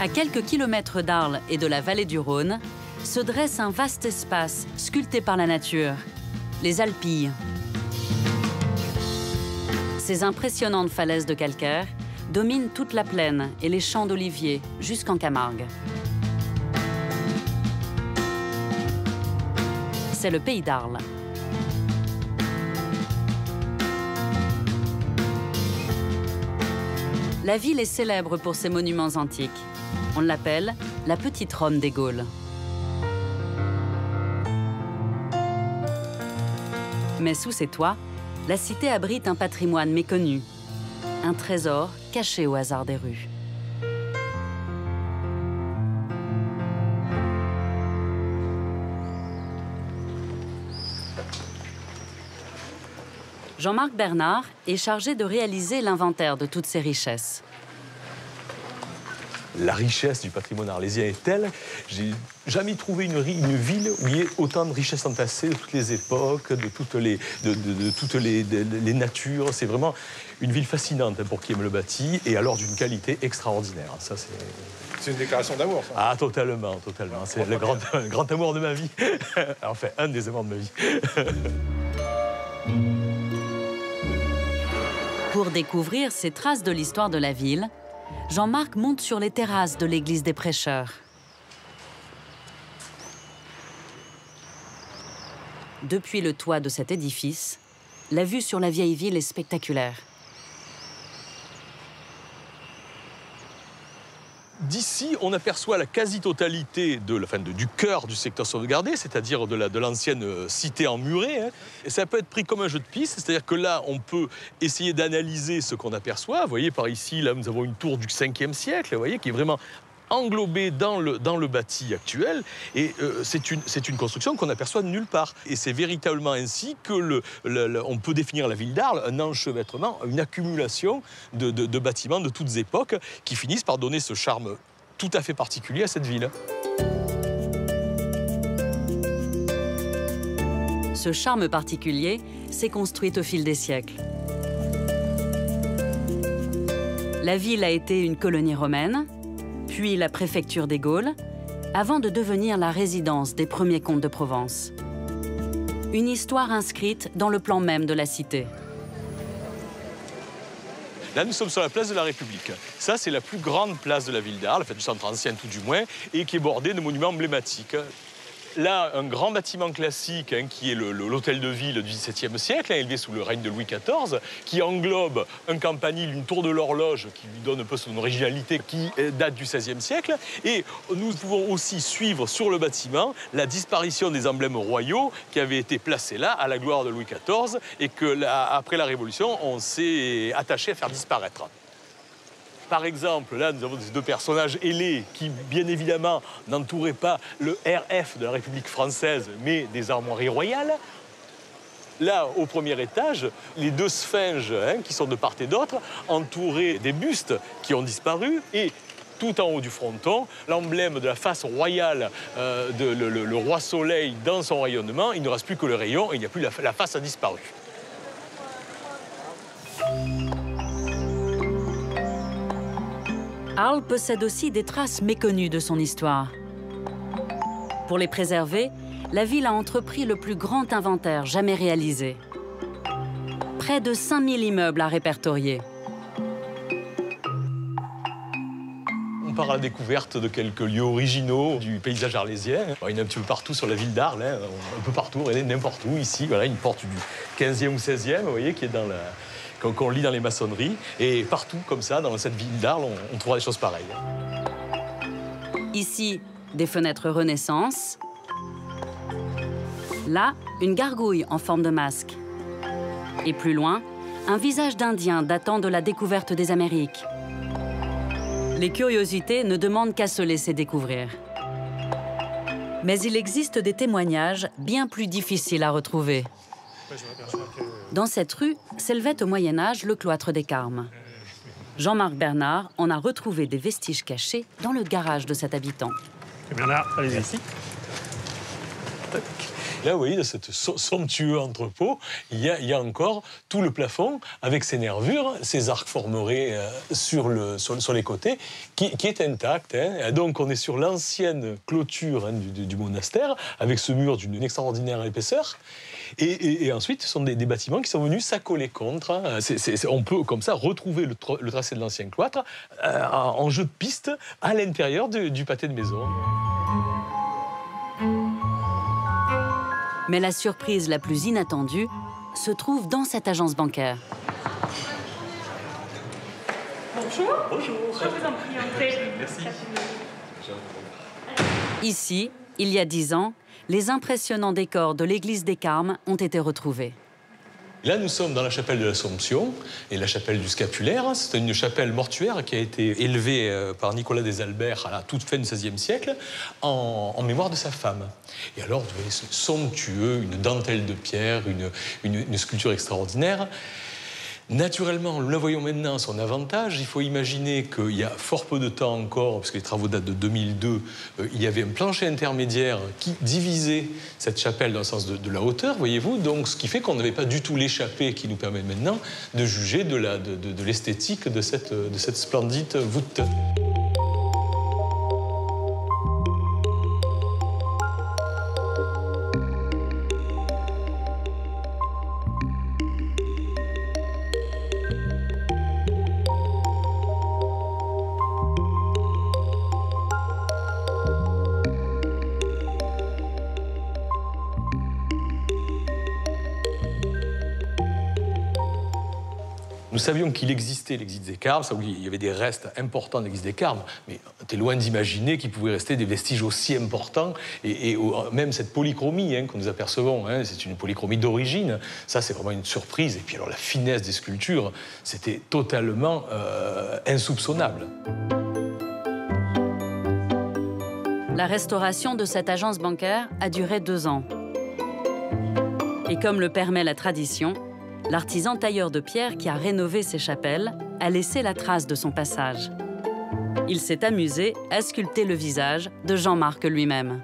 À quelques kilomètres d'Arles et de la vallée du Rhône, se dresse un vaste espace sculpté par la nature, les Alpilles. Ces impressionnantes falaises de calcaire dominent toute la plaine et les champs d'oliviers jusqu'en Camargue. C'est le pays d'Arles. La ville est célèbre pour ses monuments antiques. On l'appelle la petite Rome des Gaules. Mais sous ses toits, la cité abrite un patrimoine méconnu, un trésor caché au hasard des rues. Jean-Marc Bernard est chargé de réaliser l'inventaire de toutes ces richesses. La richesse du patrimoine arlésien est telle, j'ai jamais trouvé une ville où il y ait autant de richesses entassées de toutes les époques, de toutes les natures. C'est vraiment une ville fascinante pour qui aime le bâti et alors d'une qualité extraordinaire. Ça, c'est une déclaration d'amour, ça. Ah, totalement, totalement. C'est le grand amour de ma vie. Enfin, un des amours de ma vie. Pour découvrir ces traces de l'histoire de la ville, Jean-Marc monte sur les terrasses de l'église des Prêcheurs. Depuis le toit de cet édifice, la vue sur la vieille ville est spectaculaire. D'ici, on aperçoit la quasi-totalité du cœur du secteur sauvegardé, c'est-à-dire de l'ancienne cité emmurée. Hein. Et ça peut être pris comme un jeu de piste, c'est-à-dire que là, on peut essayer d'analyser ce qu'on aperçoit. Vous voyez, par ici, là, nous avons une tour du 5e siècle, vous voyez, qui est vraiment englobée dans le bâti actuel. Et c'est une construction qu'on aperçoit de nulle part. Et c'est véritablement ainsi que on peut définir la ville d'Arles, un enchevêtrement, une accumulation de bâtiments de toutes époques qui finissent par donner ce charme tout à fait particulier à cette ville. Ce charme particulier s'est construit au fil des siècles. La ville a été une colonie romaine, puis la préfecture des Gaules, avant de devenir la résidence des premiers comtes de Provence. Une histoire inscrite dans le plan même de la cité. Là, nous sommes sur la place de la République. Ça, c'est la plus grande place de la ville d'Arles, enfin du centre ancien tout du moins, et qui est bordée de monuments emblématiques. Là, un grand bâtiment classique, hein, qui est l'hôtel de ville du XVIIe siècle, hein, élevé sous le règne de Louis XIV, qui englobe un campanile, une tour de l'horloge, qui lui donne un peu son originalité, qui date du XVIe siècle. Et nous pouvons aussi suivre sur le bâtiment la disparition des emblèmes royaux qui avaient été placés là, à la gloire de Louis XIV, et que, après la Révolution, on s'est attaché à faire disparaître. Par exemple, là, nous avons ces deux personnages ailés qui, bien évidemment, n'entouraient pas le RF de la République française, mais des armoiries royales. Là, au premier étage, les deux sphinges, hein, qui sont de part et d'autre, entourés des bustes qui ont disparu. Et tout en haut du fronton, l'emblème de la face royale, le roi Soleil dans son rayonnement. Il ne reste plus que le rayon, et il n'y a plus la face a disparu. Arles possède aussi des traces méconnues de son histoire. Pour les préserver, la ville a entrepris le plus grand inventaire jamais réalisé. Près de 5000 immeubles à répertorier. On part à la découverte de quelques lieux originaux du paysage arlésien. Il y en a un petit peu partout sur la ville d'Arles, hein, un peu partout, n'importe où. Ici, voilà, une porte du 15e ou 16e, vous voyez, qui est dans qu'on lit dans les maçonneries. Et partout, comme ça, dans cette ville d'Arles, on trouvera des choses pareilles. Ici, des fenêtres Renaissance. Là, une gargouille en forme de masque. Et plus loin, un visage d'Indien datant de la découverte des Amériques. Les curiosités ne demandent qu'à se laisser découvrir. Mais il existe des témoignages bien plus difficiles à retrouver. Dans cette rue s'élevait au Moyen-Âge le cloître des Carmes. Jean-Marc Bernard en a retrouvé des vestiges cachés dans le garage de cet habitant. Bernard, allez-y. Merci. Là, vous voyez, dans ce somptueux entrepôt, il y a encore tout le plafond avec ses nervures, ses arcs formorés sur les côtés, qui est intact. Hein. Donc, on est sur l'ancienne clôture du monastère, avec ce mur d'une extraordinaire épaisseur. Et ensuite, ce sont des bâtiments qui sont venus s'accoler contre. Hein. On peut, comme ça, retrouver le tracé de l'ancien cloître en jeu de piste à l'intérieur du pâté de maison. Mais la surprise la plus inattendue se trouve dans cette agence bancaire. Bonjour. Bonjour. Je vous en prie, entrez. Merci. Ici, il y a 10 ans, les impressionnants décors de l'église des Carmes ont été retrouvés. Là, nous sommes dans la chapelle de l'Assomption et la chapelle du Scapulaire. C'est une chapelle mortuaire qui a été élevée par Nicolas des Albert à la toute fin du XVIe siècle en mémoire de sa femme. Et alors, vous voyez, c'est somptueux, une dentelle de pierre, une sculpture extraordinaire. Naturellement, nous la voyons maintenant à son avantage. Il faut imaginer qu'il y a fort peu de temps encore, parce que les travaux datent de 2002, il y avait un plancher intermédiaire qui divisait cette chapelle dans le sens de la hauteur, voyez-vous. Donc, ce qui fait qu'on n'avait pas du tout l'échappée qui nous permet maintenant de juger de l'esthétique de cette splendide voûte. Nous savions qu'il existait l'église des Carmes, il y avait des restes importants de l'église des Carmes, mais on était loin d'imaginer qu'il pouvait rester des vestiges aussi importants, et même cette polychromie que nous apercevons, c'est une polychromie d'origine, ça c'est vraiment une surprise, et puis alors la finesse des sculptures, c'était totalement insoupçonnable. La restauration de cette agence bancaire a duré 2 ans. Et comme le permet la tradition, l'artisan tailleur de pierre qui a rénové ces chapelles a laissé la trace de son passage. Il s'est amusé à sculpter le visage de Jean-Marc lui-même.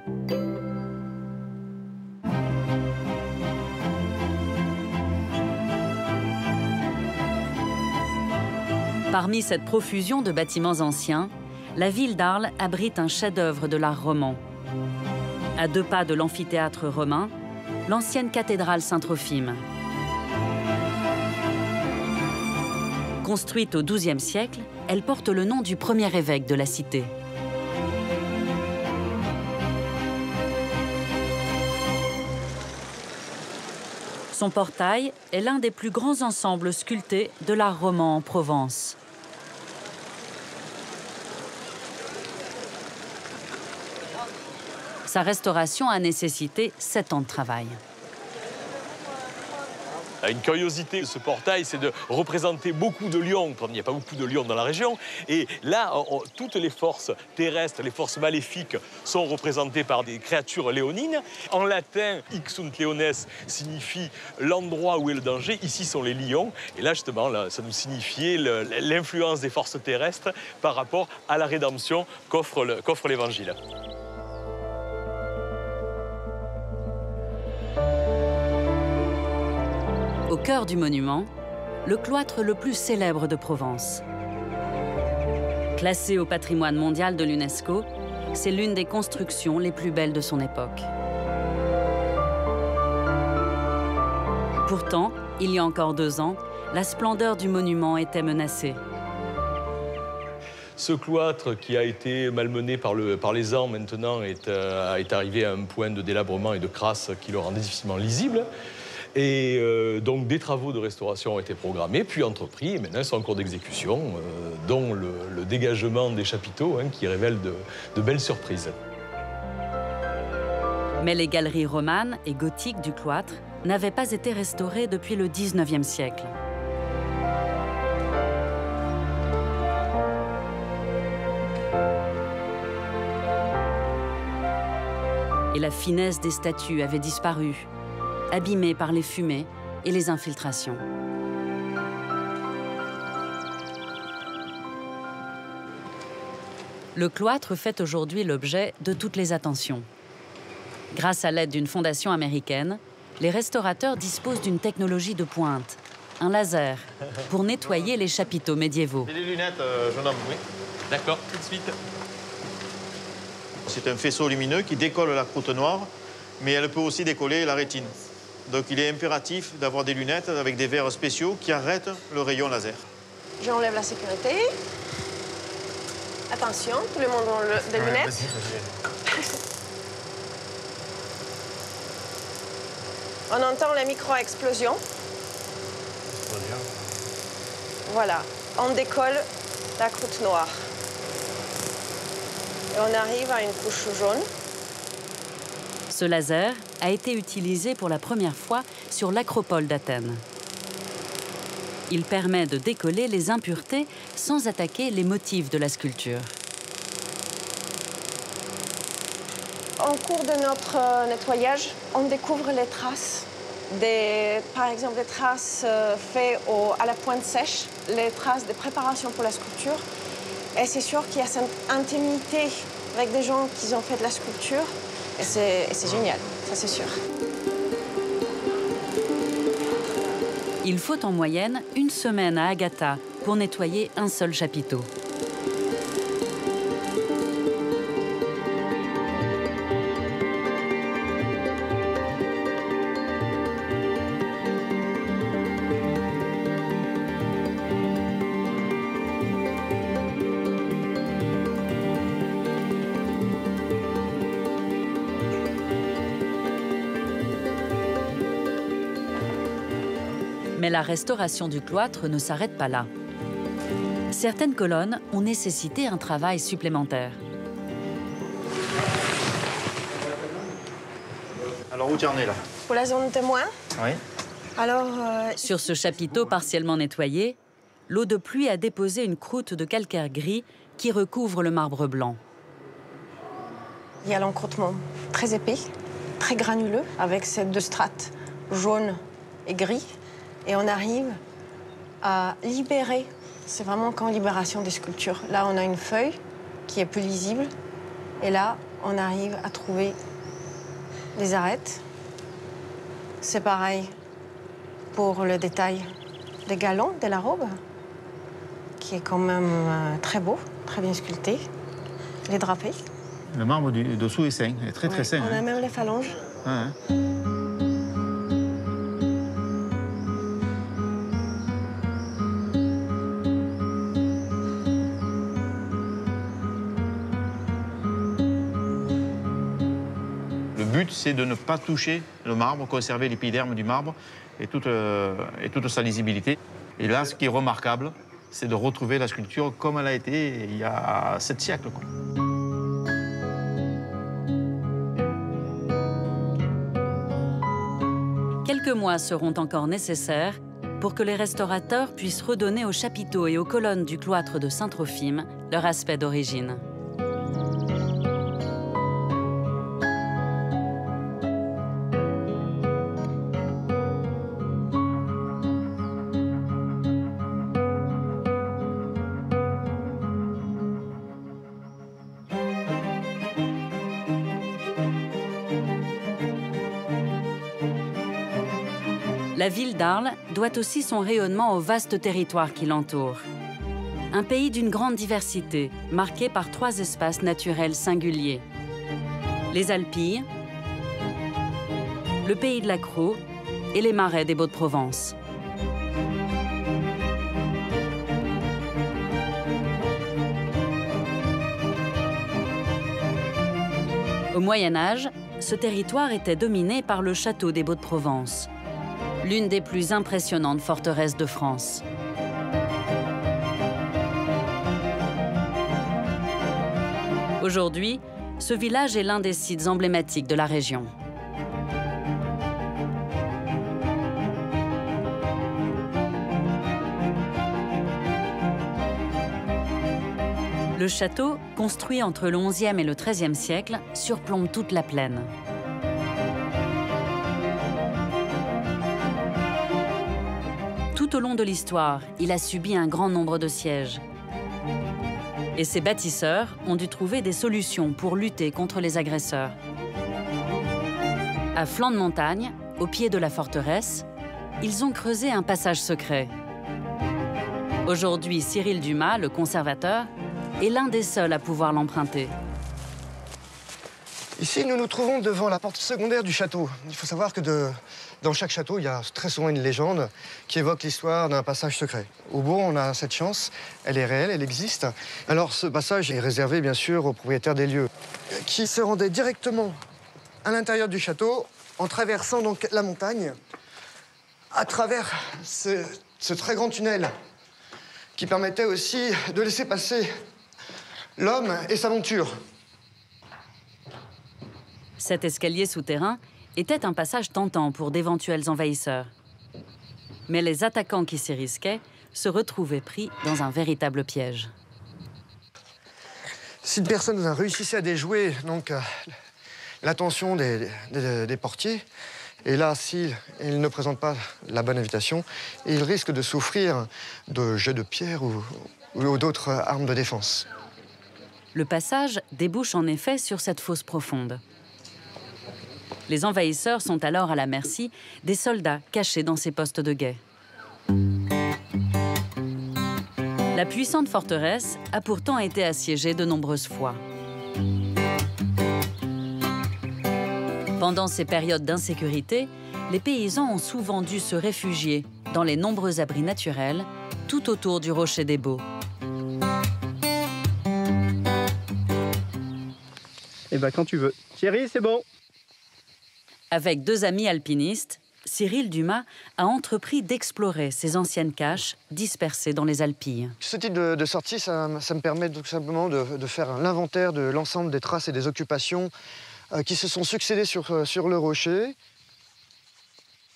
Parmi cette profusion de bâtiments anciens, la ville d'Arles abrite un chef-d'œuvre de l'art roman. À 2 pas de l'amphithéâtre romain, l'ancienne cathédrale Saint-Trophime. Construite au XIIe siècle, elle porte le nom du premier évêque de la cité. Son portail est l'un des plus grands ensembles sculptés de l'art roman en Provence. Sa restauration a nécessité 7 ans de travail. Une curiosité de ce portail, c'est de représenter beaucoup de lions, comme il n'y a pas beaucoup de lions dans la région. Et là, toutes les forces terrestres, les forces maléfiques sont représentées par des créatures léonines. En latin, hic sunt leones signifie l'endroit où est le danger. Ici sont les lions. Et là, justement, ça nous signifiait l'influence des forces terrestres par rapport à la rédemption qu'offre l'Évangile. Au cœur du monument, le cloître le plus célèbre de Provence. Classé au patrimoine mondial de l'UNESCO, c'est l'une des constructions les plus belles de son époque. Pourtant, il y a encore 2 ans, la splendeur du monument était menacée. Ce cloître, qui a été malmené par les ans maintenant, est arrivé à un point de délabrement et de crasse qui le rendait difficilement lisible. Et donc des travaux de restauration ont été programmés, puis entrepris, et maintenant ils sont en cours d'exécution, dont le dégagement des chapiteaux qui révèle de belles surprises. Mais les galeries romanes et gothiques du cloître n'avaient pas été restaurées depuis le XIXe siècle. Et la finesse des statues avait disparu, abîmée par les fumées et les infiltrations. Le cloître fait aujourd'hui l'objet de toutes les attentions. Grâce à l'aide d'une fondation américaine, les restaurateurs disposent d'une technologie de pointe, un laser, pour nettoyer les chapiteaux médiévaux. Et les lunettes, jeune homme, oui. D'accord, tout de suite. C'est un faisceau lumineux qui décolle la croûte noire, mais elle peut aussi décoller la rétine. Donc il est impératif d'avoir des lunettes avec des verres spéciaux qui arrêtent le rayon laser. J'enlève la sécurité. Attention, tout le monde a des lunettes. On entend la micro-explosion. Voilà, on décolle la croûte noire. Et on arrive à une couche jaune. Ce laser a été utilisé pour la première fois sur l'acropole d'Athènes. Il permet de décoller les impuretés sans attaquer les motifs de la sculpture. En cours de notre nettoyage, on découvre les traces. Par exemple, des traces faites à la pointe sèche, les traces de préparation pour la sculpture. Et c'est sûr qu'il y a cette intimité avec des gens qui ont fait de la sculpture. Et c'est génial, ça c'est sûr. Il faut en moyenne 1 semaine à Agatha pour nettoyer un seul chapiteau. Mais la restauration du cloître ne s'arrête pas là. Certaines colonnes ont nécessité un travail supplémentaire. Alors où tu en es là? Pour la zone témoin, Oui. alors Sur ce chapiteau partiellement nettoyé, l'eau de pluie a déposé une croûte de calcaire gris qui recouvre le marbre blanc. il y a l'encroûtement très épais, très granuleux, avec ces 2 strates, jaune et gris. Et on arrive à libérer, c'est vraiment qu'en libération des sculptures. Là, on a une feuille qui est plus lisible. Et là, on arrive à trouver les arêtes. C'est pareil pour le détail des galons de la robe, qui est quand même très beau, très bien sculpté. Les drapés. Le marbre du dessous est sain, il est très sain. On a même les phalanges. Ah, hein. Le but, c'est de ne pas toucher le marbre, conserver l'épiderme du marbre et toute sa lisibilité. Et là, ce qui est remarquable, c'est de retrouver la sculpture comme elle a été il y a 7 siècles, quoi. Quelques mois seront encore nécessaires pour que les restaurateurs puissent redonner aux chapiteaux et aux colonnes du cloître de Saint-Trophime leur aspect d'origine. La ville d'Arles doit aussi son rayonnement au vaste territoire qui l'entoure. Un pays d'une grande diversité, marqué par 3 espaces naturels singuliers. Les Alpilles, le pays de la Crau et les marais des Baux-de-Provence. Au Moyen Âge, ce territoire était dominé par le château des Baux-de-Provence, l'une des plus impressionnantes forteresses de France. Aujourd'hui, ce village est l'un des sites emblématiques de la région. Le château, construit entre le XIe et le XIIIe siècle, surplombe toute la plaine. Tout au long de l'histoire, il a subi un grand nombre de sièges. Et ses bâtisseurs ont dû trouver des solutions pour lutter contre les agresseurs. À flanc de montagne, au pied de la forteresse, ils ont creusé un passage secret. Aujourd'hui, Cyril Dumas, le conservateur, est l'un des seuls à pouvoir l'emprunter. Ici, nous nous trouvons devant la porte secondaire du château. Il faut savoir que dans chaque château, il y a très souvent une légende qui évoque l'histoire d'un passage secret. Au Bourg, on a cette chance, elle est réelle, elle existe. Alors, ce passage est réservé, bien sûr, aux propriétaires des lieux, qui se rendaient directement à l'intérieur du château en traversant donc la montagne, à travers ce très grand tunnel qui permettait aussi de laisser passer l'homme et sa monture. Cet escalier souterrain était un passage tentant pour d'éventuels envahisseurs. Mais les attaquants qui s'y risquaient se retrouvaient pris dans un véritable piège. Si une personne réussissait à déjouer donc, l'attention des portiers, et là, s'il ne présente pas la bonne invitation, il risque de souffrir de jets de pierre ou d'autres armes de défense. Le passage débouche en effet sur cette fosse profonde. Les envahisseurs sont alors à la merci des soldats cachés dans ces postes de guet. La puissante forteresse a pourtant été assiégée de nombreuses fois. Pendant ces périodes d'insécurité, les paysans ont souvent dû se réfugier dans les nombreux abris naturels tout autour du Rocher des Baux. Eh ben, quand tu veux. Thierry, c'est bon. Avec 2 amis alpinistes, Cyril Dumas a entrepris d'explorer ces anciennes caches dispersées dans les Alpilles. Ce type de sortie, ça me permet tout simplement de faire l'inventaire de l'ensemble des traces et des occupations qui se sont succédées sur le rocher.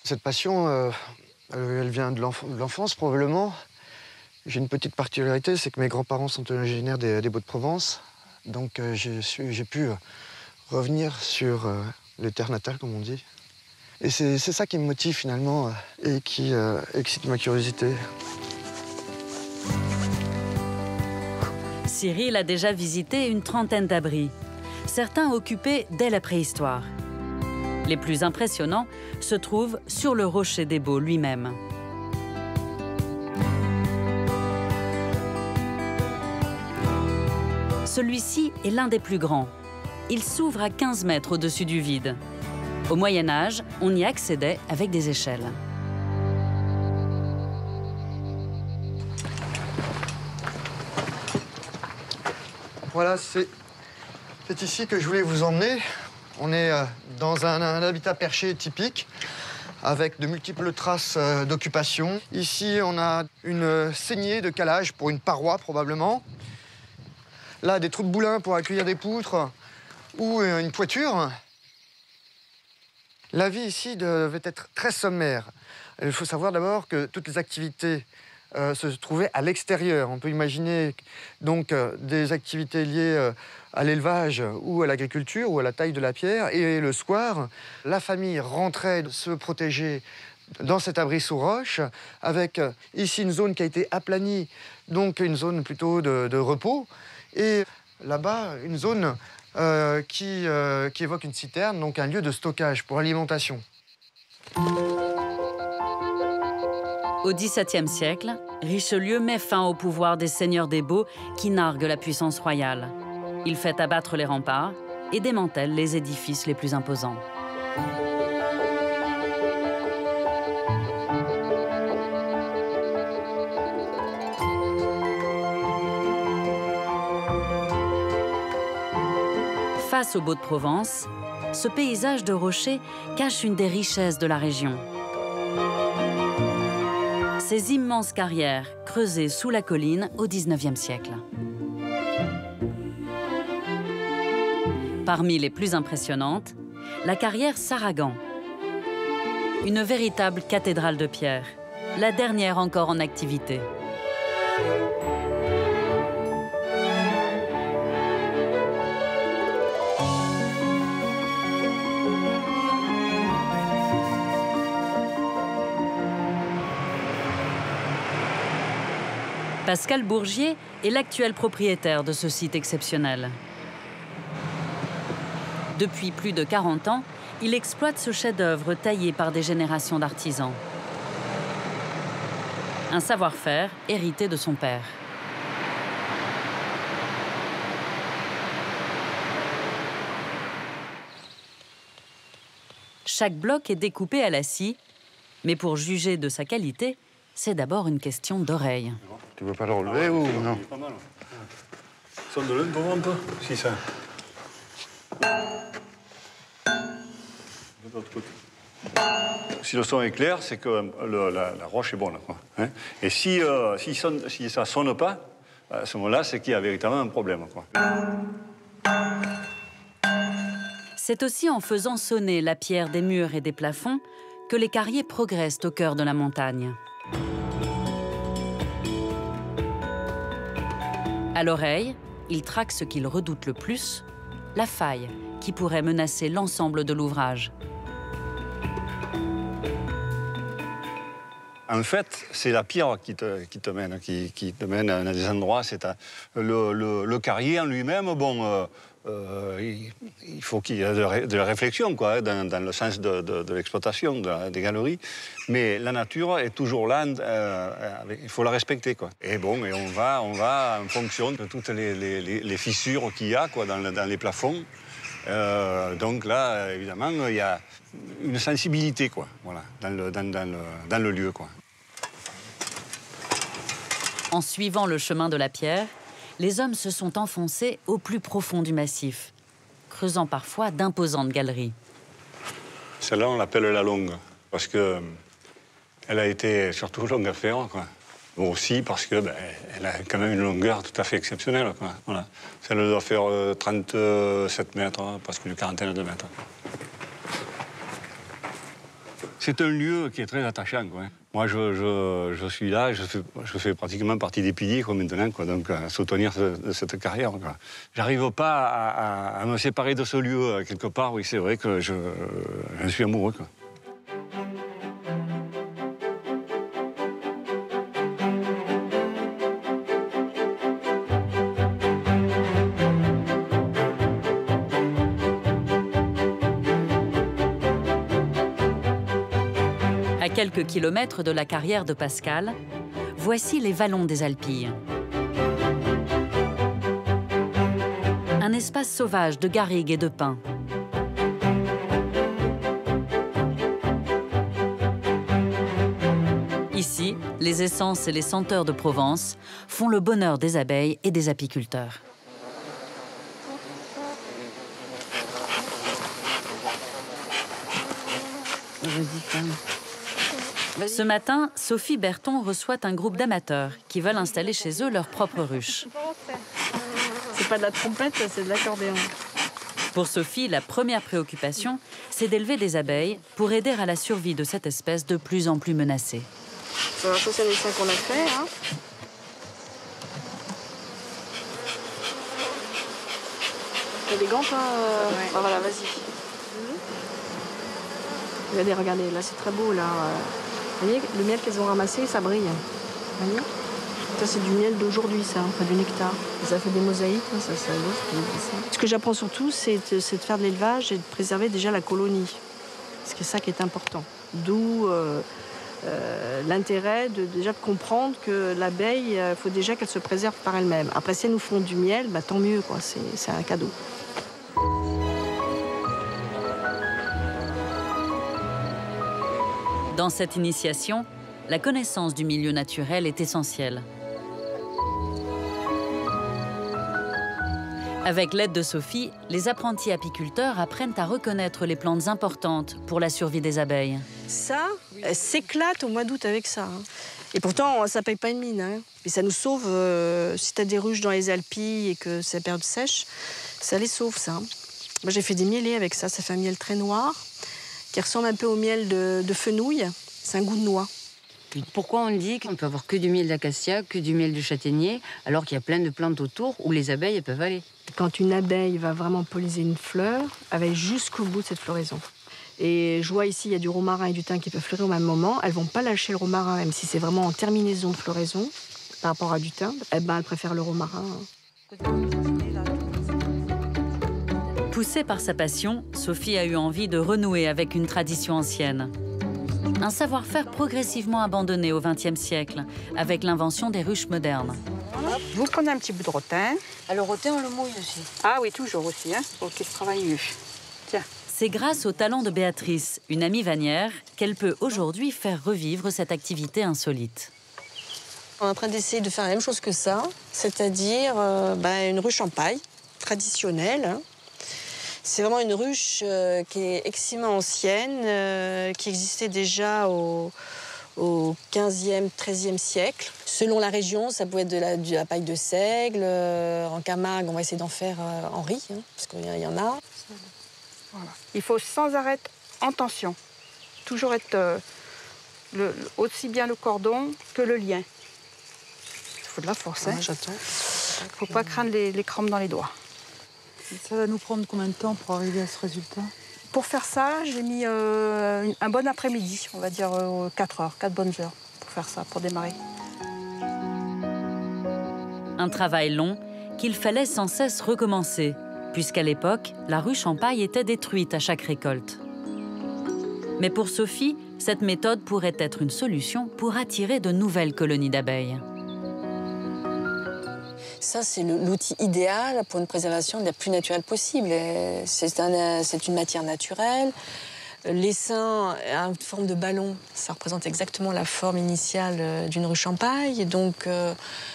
Cette passion, elle vient de l'enfance probablement. J'ai une petite particularité, c'est que mes grands-parents sont originaires des Baux-de-Provence. Donc j'ai pu revenir sur les terres natales, comme on dit. Et c'est ça qui me motive finalement et qui excite ma curiosité. Cyril a déjà visité une trentaine d'abris, certains occupés dès la préhistoire. Les plus impressionnants se trouvent sur le Rocher des Baux lui-même. Celui-ci est l'un des plus grands. Il s'ouvre à 15 mètres au-dessus du vide. Au Moyen Âge, on y accédait avec des échelles. Voilà, c'est ici que je voulais vous emmener. On est dans un habitat perché typique, avec de multiples traces d'occupation. Ici, on a une saignée de calage pour une paroi, probablement. Là, des trous de boulin pour accueillir des poutres ou une toiture. La vie ici devait être très sommaire. Il faut savoir d'abord que toutes les activités se trouvaient à l'extérieur. On peut imaginer donc des activités liées à l'élevage ou à l'agriculture ou à la taille de la pierre. Et le soir, la famille rentrait se protéger dans cet abri sous roche, avec ici une zone qui a été aplanie, donc une zone plutôt de repos. Et là-bas, une zone qui évoque une citerne, donc un lieu de stockage pour alimentation. Au XVIIe siècle, Richelieu met fin au pouvoir des seigneurs des Baux qui narguent la puissance royale. Il fait abattre les remparts et démantèle les édifices les plus imposants. Face aux Baux-de-Provence, ce paysage de rochers cache une des richesses de la région. Ces immenses carrières creusées sous la colline au XIXe siècle. Parmi les plus impressionnantes, la carrière Saragan. Une véritable cathédrale de pierre, la dernière encore en activité. Pascal Bourgier est l'actuel propriétaire de ce site exceptionnel. Depuis plus de 40 ans, Il exploite ce chef-d'œuvre taillé par des générations d'artisans. Un savoir-faire hérité de son père. Chaque bloc est découpé à la scie, mais pour juger de sa qualité, c'est d'abord une question d'oreille. Tu veux pas le relever ou non? Pas mal. Sonde-le pour voir un peu, si ça... De l'autre côté. Si le son est clair, c'est que la roche est bonne, quoi, hein. Et si ça ne sonne pas, à ce moment-là, c'est qu'il y a véritablement un problème, quoi. C'est aussi en faisant sonner la pierre des murs et des plafonds que les carriers progressent au cœur de la montagne. À l'oreille, ils traquent ce qu'ils redoutent le plus, la faille qui pourrait menacer l'ensemble de l'ouvrage. En fait, c'est la pierre qui te mène à des endroits. C'est le carrier en lui-même, bon, il faut qu'il y ait de la réflexion, quoi, dans le sens de l'exploitation des galeries. Mais la nature est toujours là, il faut la respecter, quoi. Et bon, et on va en fonction de toutes les fissures qu'il y a, quoi, dans les plafonds. Donc là, évidemment, il y a une sensibilité, quoi, voilà, dans le lieu, quoi. En suivant le chemin de la pierre, les hommes se sont enfoncés au plus profond du massif, creusant parfois d'imposantes galeries. Celle-là, on l'appelle la longue, parce que elle a été surtout longue à faire, quoi. Bon, aussi parce que elle a quand même une longueur tout à fait exceptionnelle, quoi. Voilà. Celle doit faire 37 mètres, presque une quarantaine de mètres. C'est un lieu qui est très attachant, quoi. Moi, je suis là, je fais pratiquement partie des piliers, quoi, maintenant, quoi, donc à soutenir cette carrière, quoi. J'arrive pas à me séparer de ce lieu, quelque part. Oui, c'est vrai que je suis amoureux, quoi. À quelques kilomètres de la carrière de Pascal, voici les vallons des Alpilles. Un espace sauvage de garrigues et de pins. Ici, les essences et les senteurs de Provence font le bonheur des abeilles et des apiculteurs. Ce matin, Sophie Berton reçoit un groupe d'amateurs qui veulent installer chez eux leur propre ruche. C'est pas de la trompette, c'est de l'accordéon. Pour Sophie, la première préoccupation, c'est d'élever des abeilles pour aider à la survie de cette espèce de plus en plus menacée. Ça, c'est un dessin qu'on a fait, hein. T'as des gants, toi ouais. Ah, voilà, vas-y. Regardez, là, c'est très beau, là. Vous voyez, le miel qu'elles ont ramassé, ça brille. Vous voyez ? Ça, c'est du miel d'aujourd'hui, ça, enfin du nectar. Ça fait des mosaïques, ça. Ce que j'apprends surtout, c'est de faire de l'élevage et de préserver déjà la colonie. Parce que c'est ça qui est important. D'où l'intérêt de comprendre que l'abeille, il faut déjà qu'elle se préserve par elle-même. Après, si elles nous font du miel, bah, tant mieux, quoi. C'est un cadeau. Dans cette initiation, la connaissance du milieu naturel est essentielle. Avec l'aide de Sophie, les apprentis apiculteurs apprennent à reconnaître les plantes importantes pour la survie des abeilles. Ça, elle s'éclate au mois d'août avec ça. Hein. Et pourtant, ça ne paye pas une mine. Hein. Et ça nous sauve, si tu as des ruches dans les Alpilles et que c'est la période sèche, ça les sauve, ça. Moi, j'ai fait des mielés avec ça. Ça fait un miel très noir, qui ressemble un peu au miel de fenouil. C'est un goût de noix. Pourquoi on dit qu'on ne peut avoir que du miel d'acacia, que du miel de châtaignier, alors qu'il y a plein de plantes autour où les abeilles peuvent aller? Quand une abeille va vraiment polliniser une fleur, elle va aller jusqu'au bout de cette floraison. Et je vois ici, il y a du romarin et du thym qui peuvent fleurir au même moment. Elles ne vont pas lâcher le romarin, même si c'est vraiment en terminaison de floraison par rapport à du thym. Eh ben, elles préfèrent le romarin. Poussée par sa passion, Sophie a eu envie de renouer avec une tradition ancienne. Un savoir-faire progressivement abandonné au XXe siècle, avec l'invention des ruches modernes. Vous prenez un petit bout de rotin. Le rotin, on le mouille aussi. Ah oui, toujours aussi, hein, pour qu'il se travaille mieux. Tiens. C'est grâce au talent de Béatrice, une amie vannière, qu'elle peut aujourd'hui faire revivre cette activité insolite. On est en train d'essayer de faire la même chose que ça, c'est-à-dire une ruche en paille, traditionnelle. Hein. C'est vraiment une ruche qui est extrêmement ancienne, qui existait déjà au 15e, 13e siècle. Selon la région, ça peut être de la paille de seigle. En Camargue, on va essayer d'en faire en riz, hein, parce qu'il y en a. Voilà. Il faut sans arrêt en tension. Toujours être aussi bien le cordon que le lien. Il faut de la force. Hein. J'attends. Il ne faut pas craindre les crampes dans les doigts. Ça va nous prendre combien de temps pour arriver à ce résultat? Pour faire ça, j'ai mis un bon après-midi, on va dire 4 heures, 4 bonnes heures pour faire ça, pour démarrer. Un travail long qu'il fallait sans cesse recommencer, puisqu'à l'époque, la ruche en paille était détruite à chaque récolte. Mais pour Sophie, cette méthode pourrait être une solution pour attirer de nouvelles colonies d'abeilles. Ça, c'est l'outil idéal pour une préservation la plus naturelle possible. C'est une matière naturelle. L'essaim a une forme de ballon. Ça représente exactement la forme initiale d'une ruche en paille. Et donc,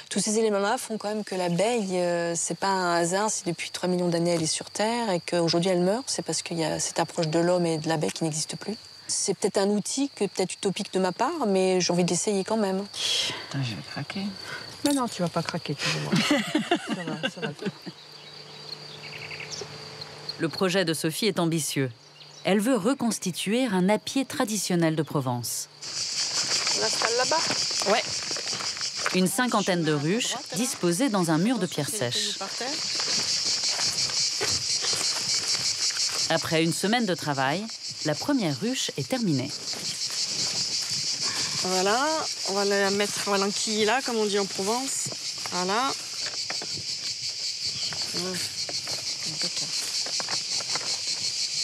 tous ces éléments-là font quand même que l'abeille, c'est pas un hasard si depuis 3 millions d'années elle est sur Terre et qu'aujourd'hui elle meurt. C'est parce qu'il y a cette approche de l'homme et de l'abeille qui n'existe plus. C'est peut-être un outil peut-être utopique de ma part, mais j'ai envie d'essayer quand même. Attends, je vais craquer. Mais non, tu vas pas craquer, tu vas voir. ça va. Le projet de Sophie est ambitieux. Elle veut reconstituer un appier traditionnel de Provence. On l'installe là-bas? Ouais. Une cinquantaine de ruches disposées dans un mur de pierre sèche. Après une semaine de travail, la première ruche est terminée. Voilà, on va la mettre, on va l'enquiller là, comme on dit en Provence. Voilà.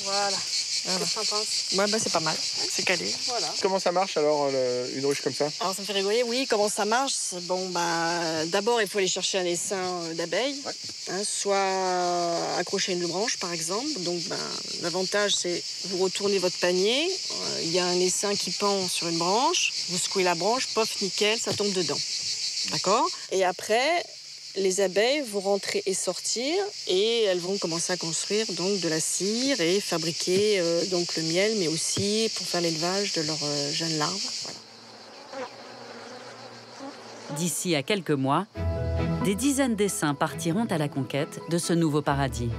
Voilà. Ouais, c'est pas mal. C'est calé. Voilà. Comment ça marche alors, une ruche comme ça? Alors ça me fait rigoler, oui. Comment ça marche? Bon, d'abord, il faut aller chercher un essaim d'abeilles, soit accrocher à une branche, par exemple. Donc, l'avantage, c'est vous retournez votre panier. Il y a un essaim qui pend sur une branche. Vous secouez la branche, pof, nickel, ça tombe dedans. D'accord? Et après, les abeilles vont rentrer et sortir et elles vont commencer à construire donc de la cire et fabriquer donc le miel, mais aussi pour faire l'élevage de leurs jeunes larves. Voilà. D'ici à quelques mois, des dizaines d'essaims partiront à la conquête de ce nouveau paradis.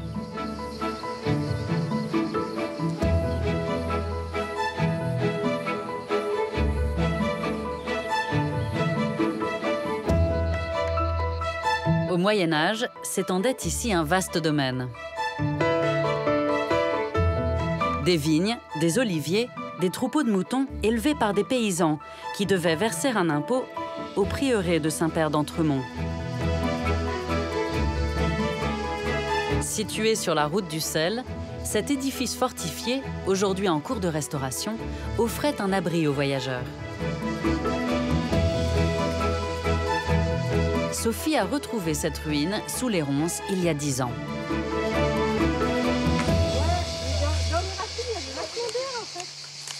Au Moyen-Âge, s'étendait ici un vaste domaine. Des vignes, des oliviers, des troupeaux de moutons élevés par des paysans qui devaient verser un impôt au prieuré de Saint-Père d'Entremont. Situé sur la route du sel, cet édifice fortifié, aujourd'hui en cours de restauration, offrait un abri aux voyageurs. Sophie a retrouvé cette ruine sous les ronces il y a 10 ans.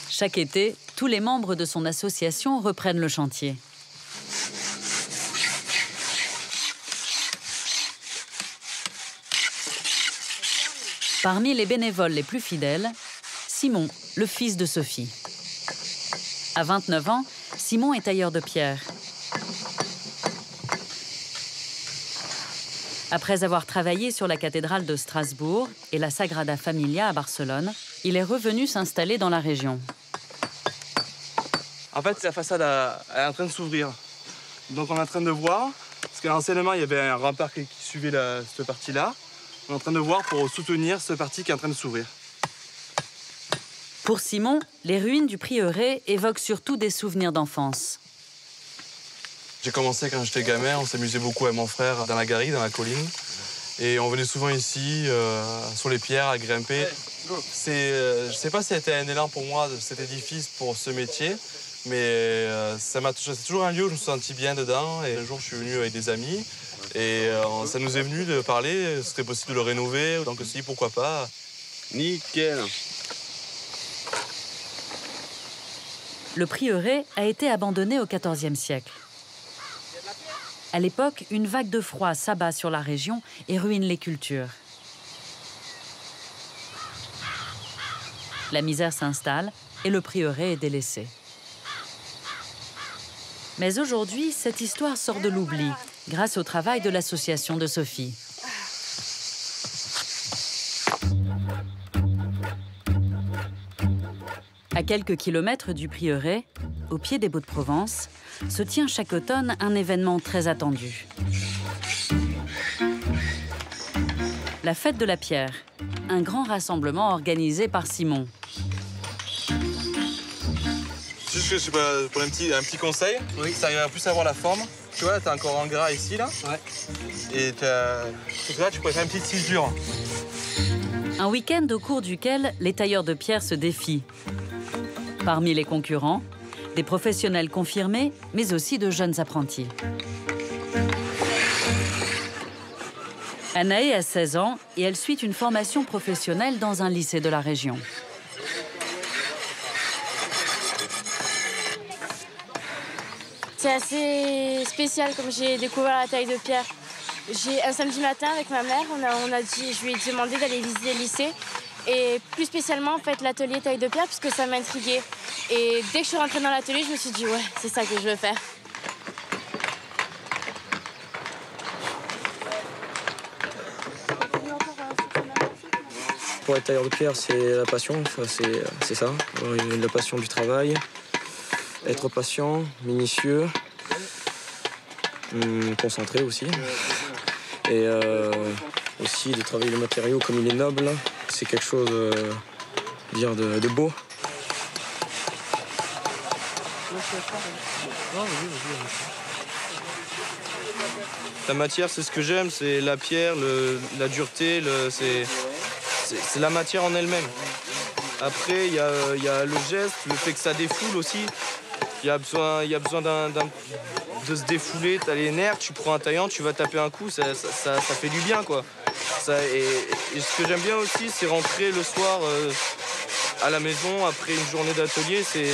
Chaque été, tous les membres de son association reprennent le chantier. Parmi les bénévoles les plus fidèles, Simon, le fils de Sophie. À 29 ans, Simon est tailleur de pierre. Après avoir travaillé sur la cathédrale de Strasbourg et la Sagrada Familia à Barcelone, il est revenu s'installer dans la région. En fait, la façade est en train de s'ouvrir. Donc on est en train de voir, parce qu'à l'anciennement, il y avait un rempart qui suivait cette partie-là. On est en train de voir pour soutenir cette partie qui est en train de s'ouvrir. Pour Simon, les ruines du prieuré évoquent surtout des souvenirs d'enfance. J'ai commencé quand j'étais gamin, on s'amusait beaucoup avec mon frère dans la garrigue, dans la colline. Et on venait souvent ici, sur les pierres, à grimper. Je ne sais pas si c'était un élan pour moi, cet édifice, pour ce métier, mais ça m'a touché. C'est toujours un lieu où je me suis senti bien dedans. Et un jour, je suis venu avec des amis et ça nous est venu de parler. C'était possible de le rénover, donc aussi, pourquoi pas. Nickel. Le prieuré a été abandonné au XIVe siècle. À l'époque, une vague de froid s'abat sur la région et ruine les cultures. La misère s'installe et le prieuré est délaissé. Mais aujourd'hui, cette histoire sort de l'oubli grâce au travail de l'association de Sophie. À quelques kilomètres du prieuré, au pied des Baux-de-Provence, se tient chaque automne un événement très attendu. La fête de la pierre, un grand rassemblement organisé par Simon. Juste que je sais pas, pour un petit conseil, oui. Ça arrive à plus avoir la forme. Tu vois, tu as encore en gras ici, là. Ouais. Et là, tu pourrais faire une petite cisure. Un week-end au cours duquel les tailleurs de pierre se défient. Parmi les concurrents, des professionnels confirmés, mais aussi de jeunes apprentis. Anaë a 16 ans et elle suit une formation professionnelle dans un lycée de la région. C'est assez spécial comme j'ai découvert la taille de pierre. Un samedi matin avec ma mère, je lui ai demandé d'aller visiter le lycée. Et plus spécialement, en fait, l'atelier taille de pierre, parce que ça m'intriguait. Et dès que je suis rentrée dans l'atelier, je me suis dit, ouais, c'est ça que je veux faire. Pour être tailleur de pierre, c'est la passion, c'est ça. La passion du travail, être patient, minutieux, concentré aussi. Et aussi de travailler le matériau comme il est noble. C'est quelque chose de beau. La matière, c'est ce que j'aime, c'est la pierre, la dureté, c'est la matière en elle-même. Après, il y a le geste, le fait que ça défoule aussi. Il y a besoin de se défouler, tu as les nerfs, tu prends un taillant, tu vas taper un coup, ça fait du bien, quoi. Et ce que j'aime bien aussi, c'est rentrer le soir à la maison après une journée d'atelier, c'est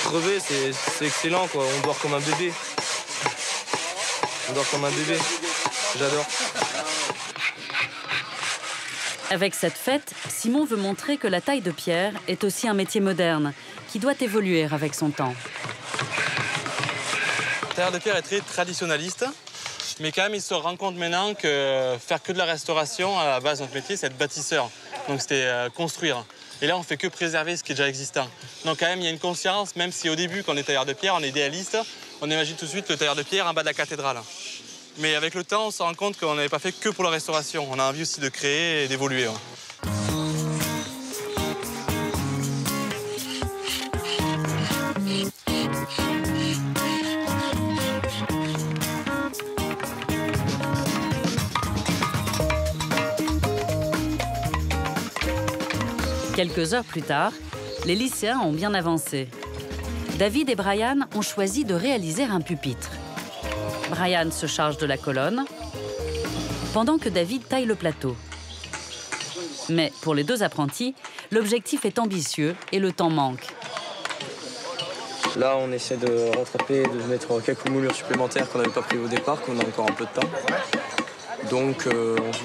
crever, c'est excellent, quoi. On dort comme un bébé. On dort comme un bébé. J'adore. Avec cette fête, Simon veut montrer que la taille de pierre est aussi un métier moderne qui doit évoluer avec son temps. Le tailleur de pierre est très traditionnaliste, mais quand même il se rend compte maintenant que faire que de la restauration, à la base de notre métier, c'est être bâtisseur. Donc c'était construire. Et là, on fait que préserver ce qui est déjà existant. Donc quand même, il y a une conscience, même si au début, quand on est tailleur de pierre, on est idéaliste, on imagine tout de suite le tailleur de pierre en bas de la cathédrale. Mais avec le temps, on se rend compte qu'on n'avait pas fait que pour la restauration. On a envie aussi de créer et d'évoluer. Quelques heures plus tard, les lycéens ont bien avancé. David et Brian ont choisi de réaliser un pupitre. Brian se charge de la colonne, pendant que David taille le plateau. Mais pour les deux apprentis, l'objectif est ambitieux et le temps manque. Là, on essaie de rattraper, de mettre quelques moulures supplémentaires qu'on n'avait pas pris au départ, qu'on a encore un peu de temps. Donc,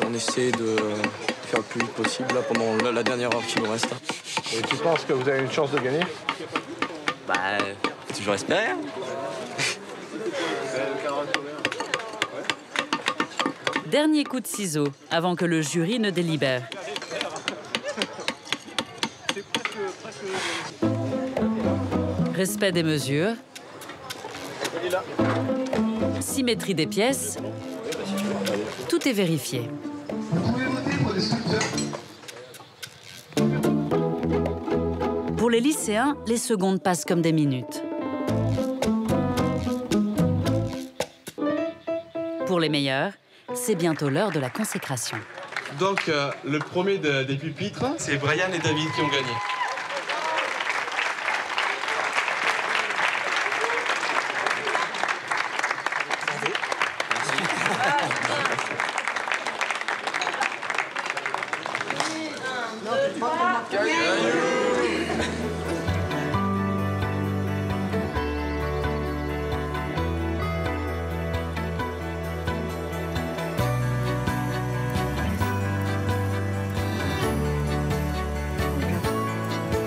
on essaie de faire le plus vite possible là, pendant la dernière heure qui nous reste. Et tu penses que vous avez une chance de gagner? Bah, faut toujours espérer. Hein. Dernier coup de ciseau avant que le jury ne délibère. Respect des mesures. Symétrie des pièces. Tout est vérifié. Pour les lycéens, les secondes passent comme des minutes. Pour les meilleurs, c'est bientôt l'heure de la consécration. Donc, le premier des pupitres, c'est Brian et David qui ont gagné.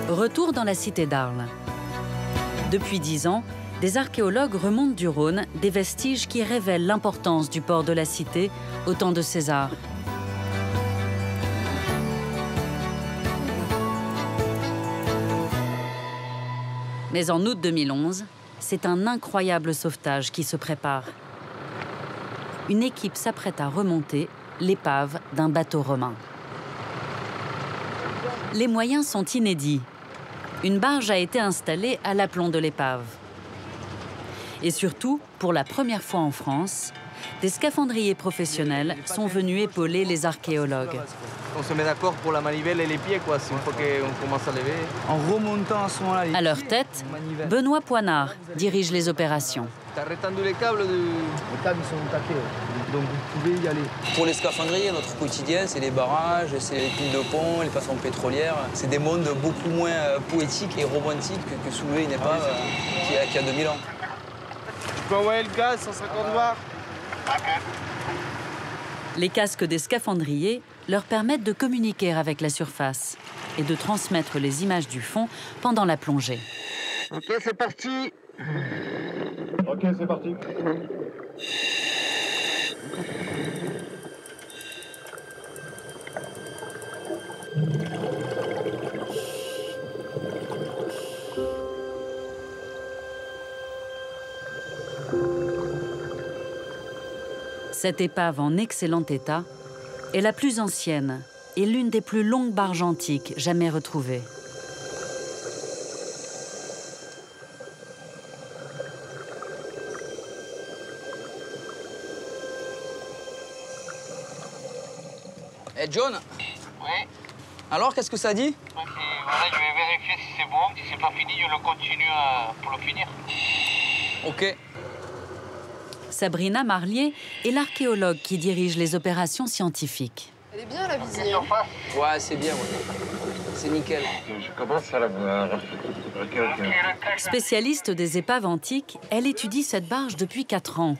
Retour dans la cité d'Arles. Depuis 10 ans, des archéologues remontent du Rhône des vestiges qui révèlent l'importance du port de la cité au temps de César. Mais en août 2011, c'est un incroyable sauvetage qui se prépare. Une équipe s'apprête à remonter l'épave d'un bateau romain. Les moyens sont inédits. Une barge a été installée à l'aplomb de l'épave. Et surtout, pour la première fois en France, des scaphandriers professionnels sont venus épauler les archéologues. On se met d'accord pour la manivelle et les pieds, quoi, une fois qu'on commence à lever. En remontant à ce moment-là... À leur tête, Benoît Poinard dirige les opérations. T'as rétendu les câbles Les câbles, ils sont taqués, donc vous pouvez y aller. Pour les scaphandriers, notre quotidien, c'est les barrages, c'est les piles de pont, les façons pétrolières. C'est des mondes beaucoup moins poétiques et romantiques que soulever une épave qui a 2000 ans. Tu peux envoyer le gaz, 150 bars. Les casques des scaphandriers leur permettent de communiquer avec la surface et de transmettre les images du fond pendant la plongée. Ok, c'est parti. Ok, c'est parti. Cette épave en excellent état est la plus ancienne et l'une des plus longues barges antiques jamais retrouvées. Eh John? Oui. Alors, qu'est-ce que ça dit? Voilà, je vais vérifier si c'est bon. Si c'est pas fini, je le continue pour le finir. Ok. Sabrina Marlier est l'archéologue qui dirige les opérations scientifiques. Elle est bien la visée. Hein. Ouais, c'est bien, ouais. C'est nickel. Je commence à la... Spécialiste des épaves antiques, elle étudie cette barge depuis 4 ans.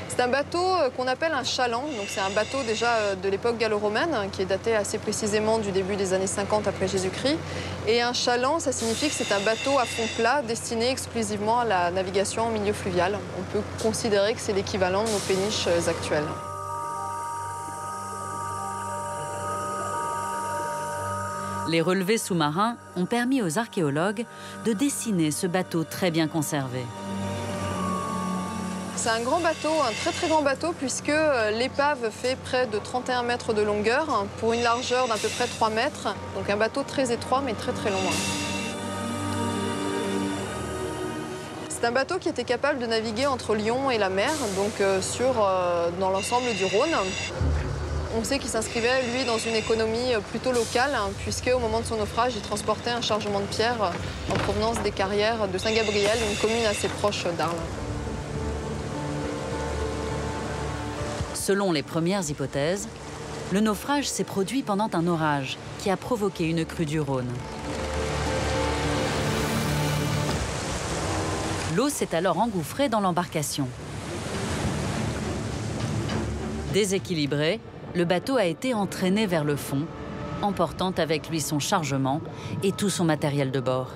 C'est un bateau qu'on appelle un chaland. Donc c'est un bateau déjà de l'époque gallo-romaine qui est daté assez précisément du début des années 50 après Jésus-Christ. Et un chaland, ça signifie que c'est un bateau à fond plat destiné exclusivement à la navigation en milieu fluvial. On peut considérer que c'est l'équivalent de nos péniches actuelles. Les relevés sous-marins ont permis aux archéologues de dessiner ce bateau très bien conservé. C'est un grand bateau, un très très grand bateau, puisque l'épave fait près de 31 mètres de longueur pour une largeur d'à peu près 3 mètres. Donc un bateau très étroit mais très très long. C'est un bateau qui était capable de naviguer entre Lyon et la mer, donc dans l'ensemble du Rhône. On sait qu'il s'inscrivait, lui, dans une économie plutôt locale, puisqu'au moment de son naufrage, il transportait un chargement de pierre en provenance des carrières de Saint-Gabriel, une commune assez proche d'Arles. Selon les premières hypothèses, le naufrage s'est produit pendant un orage qui a provoqué une crue du Rhône. L'eau s'est alors engouffrée dans l'embarcation. Déséquilibré, le bateau a été entraîné vers le fond, emportant avec lui son chargement et tout son matériel de bord.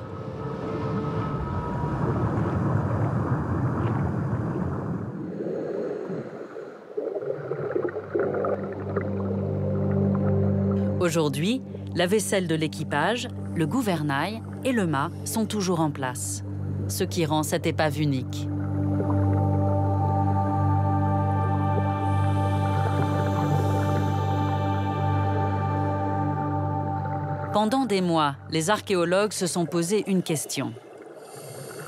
Aujourd'hui, la vaisselle de l'équipage, le gouvernail et le mât sont toujours en place, ce qui rend cette épave unique. Pendant des mois, les archéologues se sont posé une question.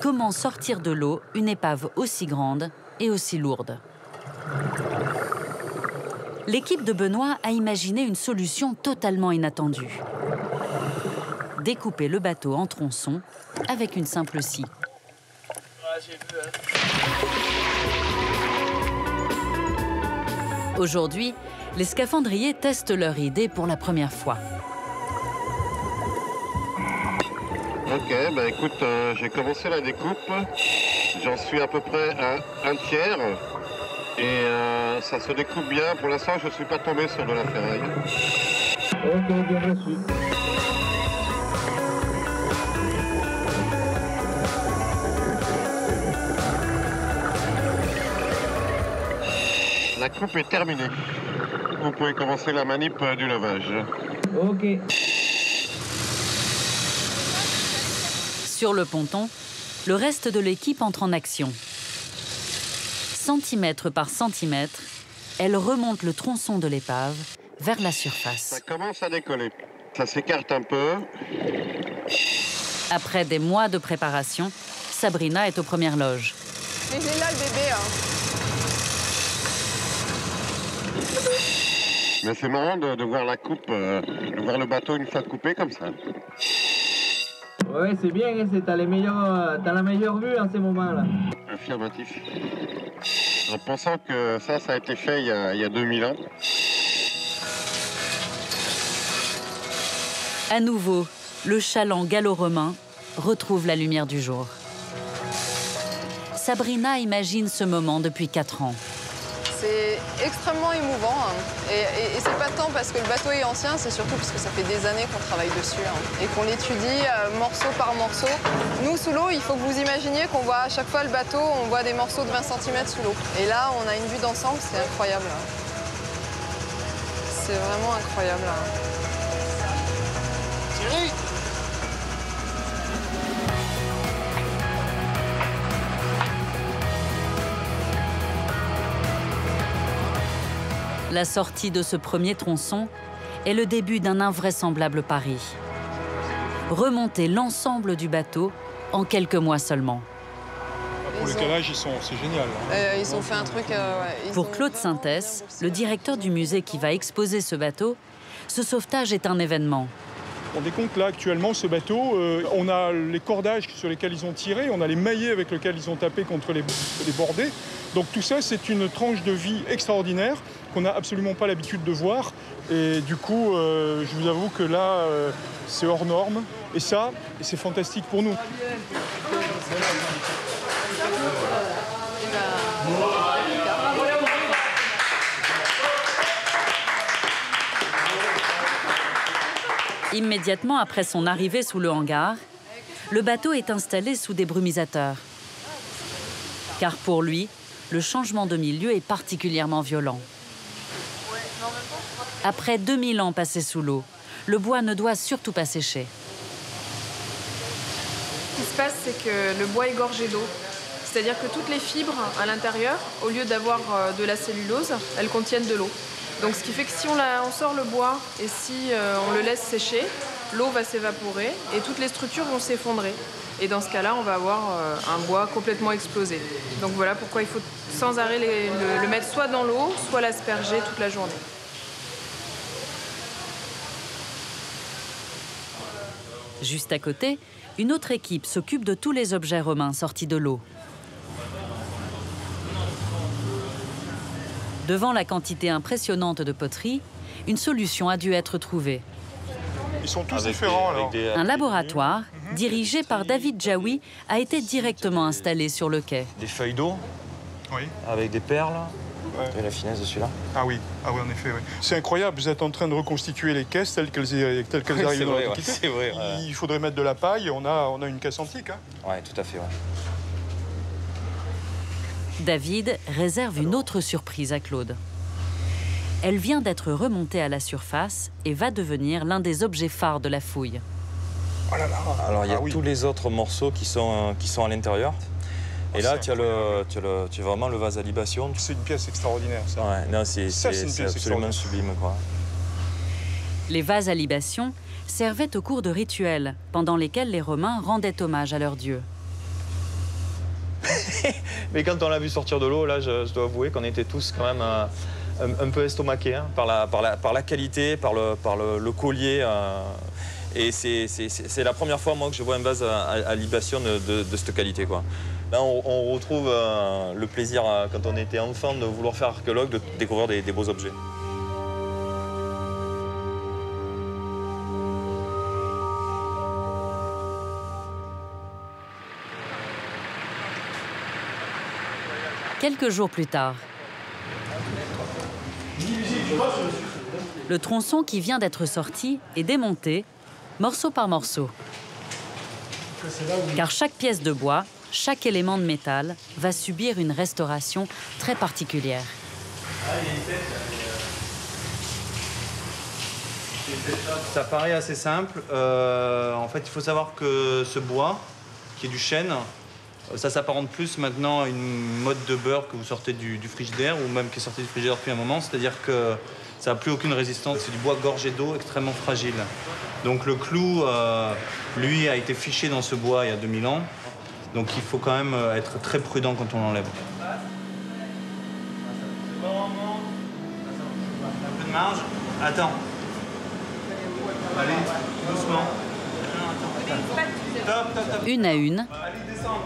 comment sortir de l'eau une épave aussi grande et aussi lourde. L'équipe de Benoît a imaginé une solution totalement inattendue. Découper le bateau en tronçons avec une simple scie. Aujourd'hui, les scaphandriers testent leur idée pour la première fois. Ok, bah écoute, j'ai commencé la découpe. J'en suis à peu près à un tiers. Et ça se découpe bien. Pour l'instant, je ne suis pas tombé sur de la ferraille. Ok, bien reçu. La coupe est terminée. Vous pouvez commencer la manip du levage. Ok. Sur le ponton, le reste de l'équipe entre en action. Centimètre par centimètre, elle remonte le tronçon de l'épave vers la surface. Ça commence à décoller. Ça s'écarte un peu. Après des mois de préparation, Sabrina est aux premières loges. Mais j'ai là le bébé. Mais c'est marrant de voir la coupe, de voir le bateau une fois coupé comme ça. Ouais, c'est bien, t'as la meilleure vue en ces moments-là. Affirmatif. En pensant que ça a été fait il y a 2000 ans. À nouveau, le chaland gallo-romain retrouve la lumière du jour. Sabrina imagine ce moment depuis 4 ans. C'est extrêmement émouvant et c'est pas tant parce que le bateau est ancien, c'est surtout parce que ça fait des années qu'on travaille dessus et qu'on l'étudie morceau par morceau. Nous, sous l'eau, il faut que vous imaginiez qu'on voit à chaque fois le bateau, on voit des morceaux de 20 cm sous l'eau. Et là, on a une vue d'ensemble, c'est incroyable. C'est vraiment incroyable. Thierry! La sortie de ce premier tronçon est le début d'un invraisemblable pari. Remonter l'ensemble du bateau en quelques mois seulement. Pour le calage, c'est génial. Ils ont fait un truc... Pour Claude Sintès, le directeur du musée qui va exposer ce bateau, ce sauvetage est un événement. On décompte là actuellement ce bateau, on a les cordages sur lesquels ils ont tiré, on a les maillets avec lesquels ils ont tapé contre les bordées. Donc tout ça, c'est une tranche de vie extraordinaire qu'on n'a absolument pas l'habitude de voir. Et du coup, je vous avoue que là, c'est hors norme. Et ça, c'est fantastique pour nous. Immédiatement après son arrivée sous le hangar, le bateau est installé sous des brumisateurs. Car pour lui, le changement de milieu est particulièrement violent. Après 2000 ans passés sous l'eau, le bois ne doit surtout pas sécher. Ce qui se passe, c'est que le bois est gorgé d'eau. C'est-à-dire que toutes les fibres à l'intérieur, au lieu d'avoir de la cellulose, elles contiennent de l'eau. Donc ce qui fait que si on sort le bois et si on le laisse sécher, l'eau va s'évaporer et toutes les structures vont s'effondrer. Et dans ce cas-là, on va avoir un bois complètement explosé. Donc voilà pourquoi il faut sans arrêt le mettre soit dans l'eau, soit l'asperger toute la journée. Juste à côté, une autre équipe s'occupe de tous les objets romains sortis de l'eau. Devant la quantité impressionnante de poterie, une solution a dû être trouvée. Ils sont tous différents, alors. Un laboratoire, dirigé par David Jaoui, a été directement installé sur le quai. Des feuilles d'eau, oui, avec des perles. Ouais. Et la finesse de celui-là. Ah oui, en effet. Oui. C'est incroyable, vous êtes en train de reconstituer les caisses telles qu'elles arrivent dans l'Antiquité. C'est vrai. Il faudrait mettre de la paille, on a une caisse antique. Hein. Oui, tout à fait. Ouais. David réserve une autre surprise à Claude. Elle vient d'être remontée à la surface et va devenir l'un des objets phares de la fouille. Oh là là. Alors, il y a tous les autres morceaux qui sont à l'intérieur. Et là, tu as vraiment le vase à libation. C'est une pièce extraordinaire, ça. Ouais, non, c'est absolument sublime, quoi. Les vases à libation servaient au cours de rituels, pendant lesquels les Romains rendaient hommage à leurs dieux. Mais quand on l'a vu sortir de l'eau, là, je dois avouer qu'on était tous quand même un peu estomaqués hein, par la qualité, par le collier. Et c'est la première fois, moi, que je vois un vase à libation de cette qualité, quoi. Là, on retrouve le plaisir, quand on était enfant, de vouloir faire archéologue, de découvrir des beaux objets. Quelques jours plus tard, le tronçon qui vient d'être sorti est démonté, morceau par morceau. Car chaque pièce de bois, chaque élément de métal va subir une restauration très particulière. Ça paraît assez simple. En fait, il faut savoir que ce bois, qui est du chêne, ça s'apparente plus maintenant à une mode de beurre que vous sortez du frigidaire, ou même qui est sorti du frigidaire depuis un moment. C'est-à-dire que ça n'a plus aucune résistance. C'est du bois gorgé d'eau, extrêmement fragile. Donc le clou, lui, a été fiché dans ce bois il y a 2000 ans. Donc il faut quand même être très prudent quand on l'enlève. Un peu de marge. Attends. Allez, doucement. Une à une,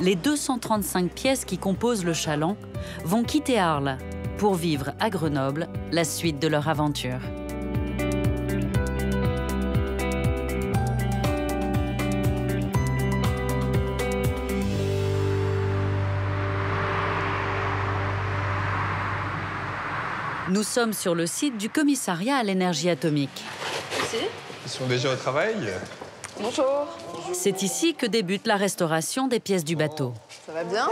les 235 pièces qui composent le chaland vont quitter Arles pour vivre à Grenoble la suite de leur aventure. Nous sommes sur le site du commissariat à l'énergie atomique. Ils sont déjà au travail. Bonjour. C'est ici que débute la restauration des pièces du bateau. Ça va bien?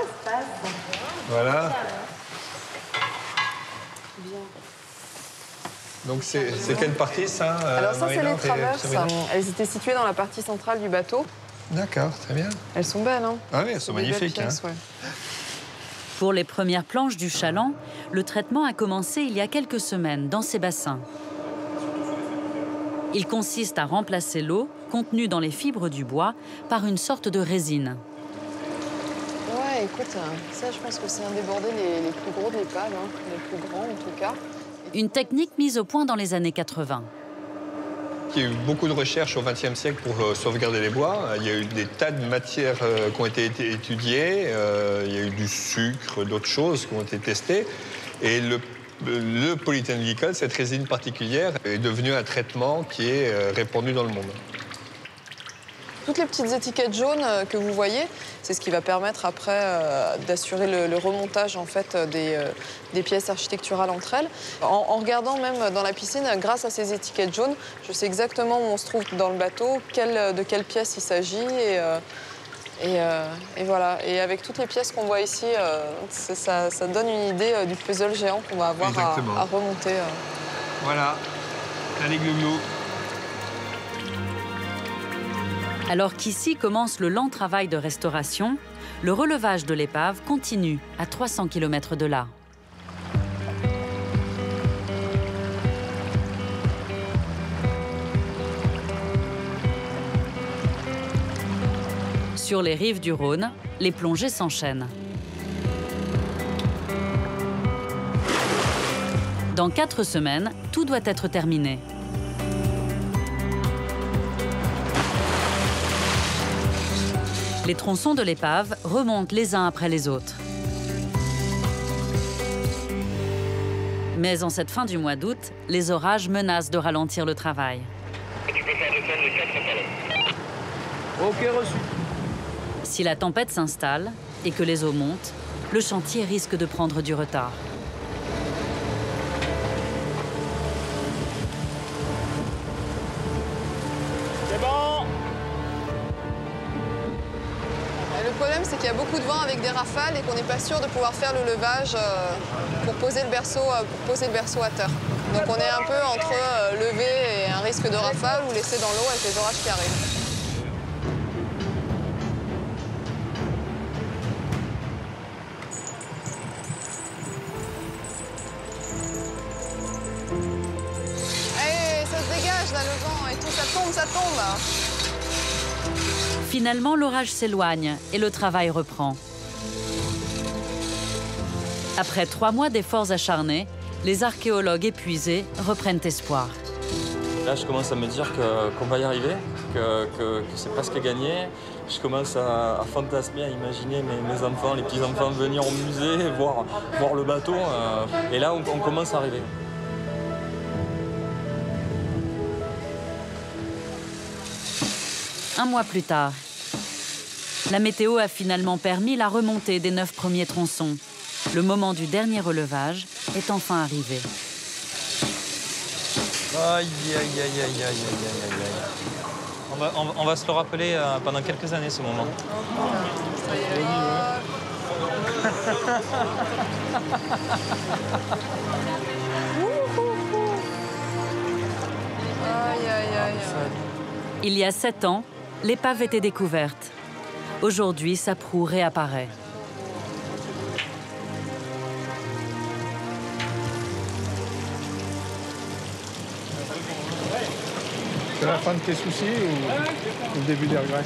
Voilà. Donc c'est quelle partie ça? Alors ça, c'est Marina, les traverses. Elles étaient situées dans la partie centrale du bateau. D'accord, très bien. Elles sont belles, hein? Ah oui, elles sont magnifiques. Pièces, ouais. Pour les premières planches du chaland, le traitement a commencé il y a quelques semaines dans ces bassins. Il consiste à remplacer l'eau contenue dans les fibres du bois par une sorte de résine. Ouais, écoute, ça, je pense que c'est un des bordels les plus gros de l'épave, hein, les plus grands en tout cas. Une technique mise au point dans les années 80. Il y a eu beaucoup de recherches au XXe siècle pour sauvegarder les bois. Il y a eu des tas de matières qui ont été étudiées. Il y a eu du sucre, d'autres choses qui ont été testées. Et le polyéthylène glycol, cette résine particulière, est devenu un traitement qui est répandu dans le monde. Toutes les petites étiquettes jaunes que vous voyez, c'est ce qui va permettre après d'assurer le remontage en fait, des pièces architecturales entre elles. En regardant même dans la piscine, grâce à ces étiquettes jaunes, je sais exactement où on se trouve dans le bateau, de quelle pièce il s'agit. Et voilà. Et avec toutes les pièces qu'on voit ici, ça donne une idée du puzzle géant qu'on va avoir à remonter. Voilà. Allez, glouglou. Alors qu'ici commence le lent travail de restauration, le relevage de l'épave continue à 300 km de là. Sur les rives du Rhône, les plongées s'enchaînent. Dans 4 semaines, tout doit être terminé. Les tronçons de l'épave remontent les uns après les autres. Mais en cette fin du mois d'août, les orages menacent de ralentir le travail. Ok, reçu. Si la tempête s'installe et que les eaux montent, le chantier risque de prendre du retard. C'est bon. Le problème, c'est qu'il y a beaucoup de vent avec des rafales et qu'on n'est pas sûr de pouvoir faire le levage pour poser le berceau à terre. Donc on est un peu entre lever et un risque de rafale ou laisser dans l'eau avec les orages qui arrivent. Allez, ça se dégage là, le vent et tout, ça tombe. Finalement, l'orage s'éloigne et le travail reprend. Après 3 mois d'efforts acharnés, les archéologues épuisés reprennent espoir. Là, je commence à me dire qu'on va y arriver, que c'est presque gagné. Je commence à fantasmer, à imaginer mes enfants, les petits-enfants venir au musée, voir le bateau. Et là, on commence à arriver. Un mois plus tard, la météo a finalement permis la remontée des 9 premiers tronçons. Le moment du dernier relevage est enfin arrivé. Aïe, aïe, aïe, aïe, aïe, aïe, aïe, aïe. On va se le rappeler pendant quelques années, ce moment. Aïe, aïe, aïe. Il y a 7 ans, l'épave était découverte. Aujourd'hui, sa proue réapparaît. C'est la fin de tes soucis ou le début des regrets?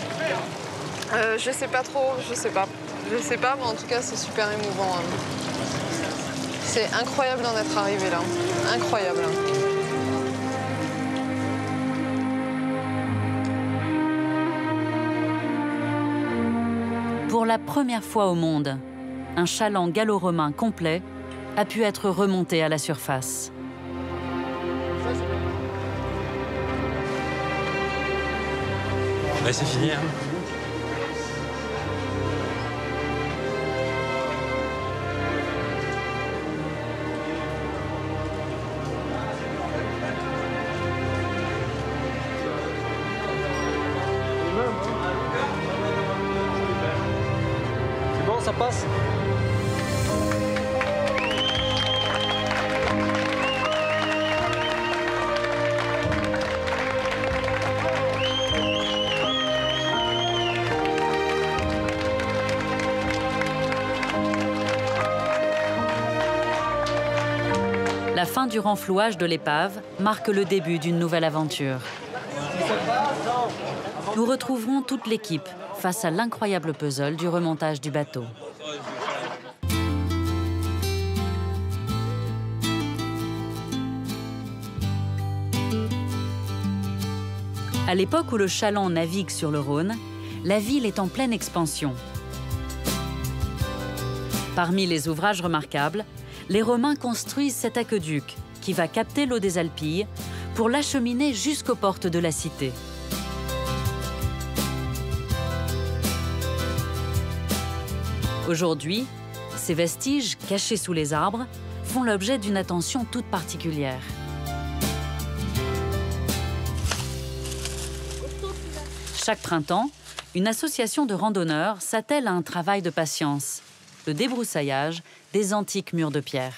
Je sais pas trop, je sais pas, mais en tout cas, c'est super émouvant. C'est incroyable d'en être arrivé là. Incroyable. Pour la première fois au monde, un chaland gallo-romain complet a pu être remonté à la surface. Ouais, c'est fini. Hein. C'est bon, ça passe? La fin du renflouage de l'épave marque le début d'une nouvelle aventure. Nous retrouverons toute l'équipe face à l'incroyable puzzle du remontage du bateau. À l'époque où le chaland navigue sur le Rhône, la ville est en pleine expansion. Parmi les ouvrages remarquables, les Romains construisent cet aqueduc qui va capter l'eau des Alpilles pour l'acheminer jusqu'aux portes de la cité. Aujourd'hui, ces vestiges, cachés sous les arbres, font l'objet d'une attention toute particulière. Chaque printemps, une association de randonneurs s'attelle à un travail de patience, le débroussaillage des antiques murs de pierre.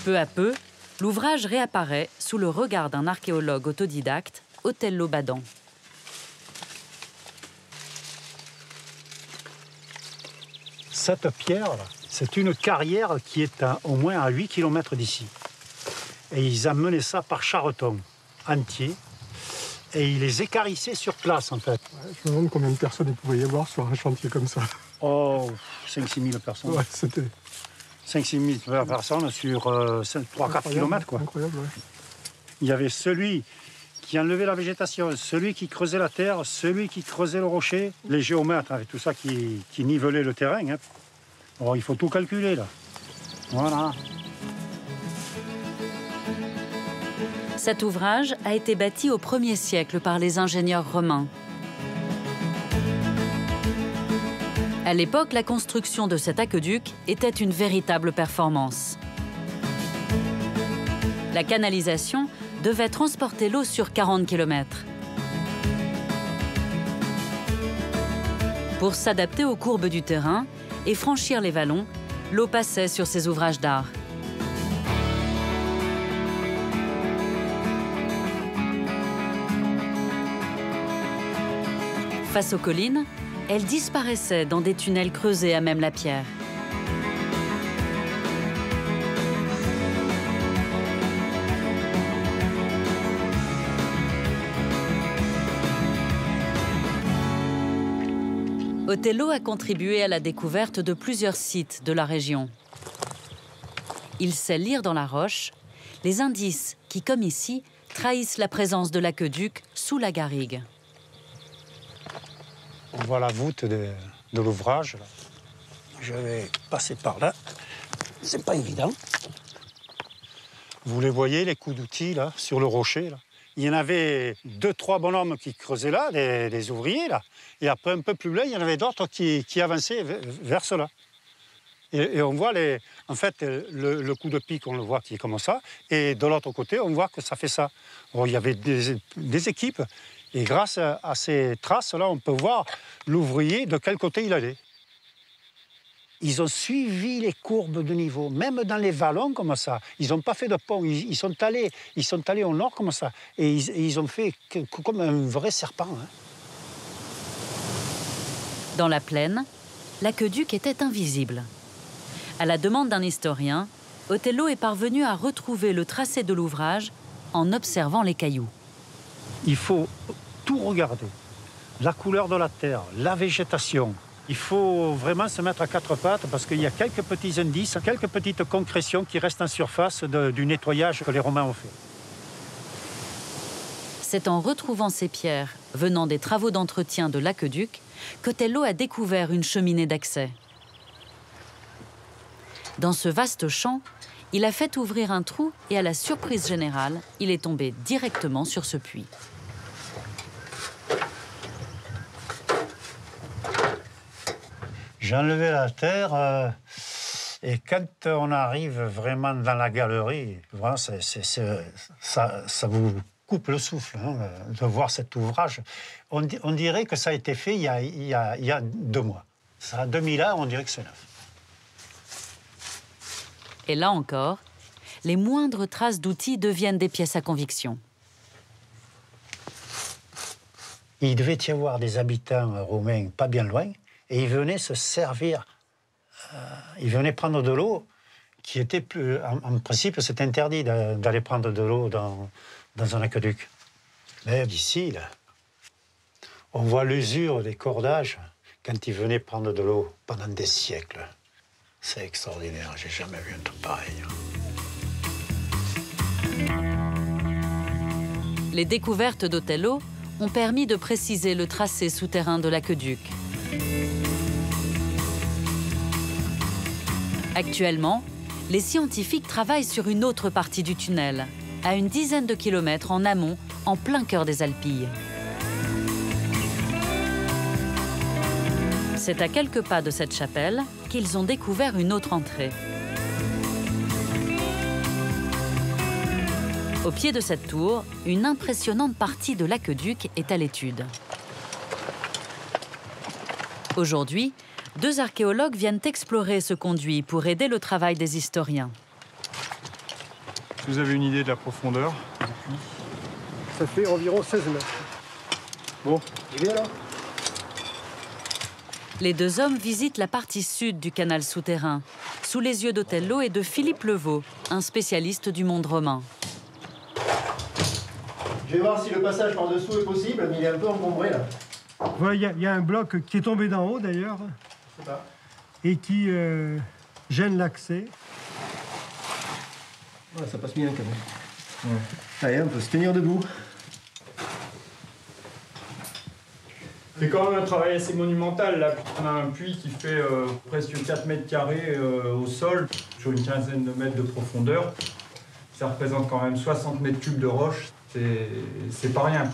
Peu à peu, l'ouvrage réapparaît sous le regard d'un archéologue autodidacte, Otello Badan. Cette pierre, c'est une carrière qui est au moins à 8 km d'ici. Et ils amenaient ça par charreton entier. Et ils les écarissaient sur place, en fait. Ouais, je me demande combien de personnes il pouvait y avoir sur un chantier comme ça. Oh, 5-6 000 personnes. Ouais, c'était... 5-6 000 personnes sur 3-4 km, quoi. Incroyable, ouais. Il y avait celui qui enlevait la végétation, celui qui creusait la terre, celui qui creusait le rocher, les géomètres, avec tout ça qui nivelaient le terrain. Hein. Alors, il faut tout calculer, là. Voilà. Cet ouvrage a été bâti au 1er siècle par les ingénieurs romains. À l'époque, la construction de cet aqueduc était une véritable performance. La canalisation devait transporter l'eau sur 40 km. Pour s'adapter aux courbes du terrain et franchir les vallons, l'eau passait sur ces ouvrages d'art. Face aux collines, elle disparaissait dans des tunnels creusés à même la pierre. Othello a contribué à la découverte de plusieurs sites de la région. Il sait lire dans la roche les indices qui, comme ici, trahissent la présence de l'aqueduc sous la garrigue. On voit la voûte de l'ouvrage. Je vais passer par là. C'est pas évident. Vous les voyez, les coups d'outils, là, sur le rocher, là. Il y en avait 2-3 bonhommes qui creusaient là, des ouvriers, là. Et après, un peu plus loin, il y en avait d'autres qui avançaient vers cela. Et on voit, en fait, le coup de pic, on le voit qui est comme ça. Et de l'autre côté, on voit que ça fait ça. Alors, il y avait des équipes. Et grâce à ces traces-là, on peut voir l'ouvrier de quel côté il allait. Ils ont suivi les courbes de niveau, même dans les vallons comme ça. Ils n'ont pas fait de pont, ils sont allés au nord comme ça. Et ils ont fait comme un vrai serpent. Hein. Dans la plaine, l'aqueduc était invisible. À la demande d'un historien, Othello est parvenu à retrouver le tracé de l'ouvrage en observant les cailloux. Il faut tout regarder. La couleur de la terre, la végétation. Il faut vraiment se mettre à quatre pattes parce qu'il y a quelques petits indices, quelques petites concrétions qui restent en surface du nettoyage que les Romains ont fait. C'est en retrouvant ces pierres venant des travaux d'entretien de l'aqueduc qu'Othello a découvert une cheminée d'accès. Dans ce vaste champ, il a fait ouvrir un trou et à la surprise générale, il est tombé directement sur ce puits. J'ai enlevé la terre et quand on arrive vraiment dans la galerie, vraiment, ça vous coupe le souffle hein, de voir cet ouvrage. On dirait que ça a été fait il y a 2 mois. Ça a 2000 ans, on dirait que c'est neuf. Et là encore, les moindres traces d'outils deviennent des pièces à conviction. Il devait y avoir des habitants romains pas bien loin, et ils venaient se servir, ils venaient prendre de l'eau qui était plus... En principe, c'est interdit d'aller prendre de l'eau dans un aqueduc. Mais ici, là, on voit l'usure des cordages quand ils venaient prendre de l'eau pendant des siècles. C'est extraordinaire, j'ai jamais vu un truc pareil. Les découvertes d'Othello ont permis de préciser le tracé souterrain de l'aqueduc. Actuellement, les scientifiques travaillent sur une autre partie du tunnel, à une dizaine de kilomètres en amont, en plein cœur des Alpilles. C'est à quelques pas de cette chapelle qu'ils ont découvert une autre entrée. Au pied de cette tour, une impressionnante partie de l'aqueduc est à l'étude. Aujourd'hui, 2 archéologues viennent explorer ce conduit pour aider le travail des historiens. Vous avez une idée de la profondeur? Ça fait environ 16 mètres. Bon, il est là. Les 2 hommes visitent la partie sud du canal souterrain, sous les yeux d'Othello et de Philippe Levaux, un spécialiste du monde romain. Je vais voir si le passage par dessous est possible, mais il est un peu encombré là. Ouais, il y a un bloc qui est tombé d'en haut d'ailleurs et qui gêne l'accès. Ouais, ça passe bien quand même. Ouais. Allez, on peut se tenir debout. C'est quand même un travail assez monumental. Là, on a un puits qui fait presque 4 mètres carrés au sol, sur une quinzaine de mètres de profondeur. Ça représente quand même 60 mètres cubes de roche. C'est pas rien.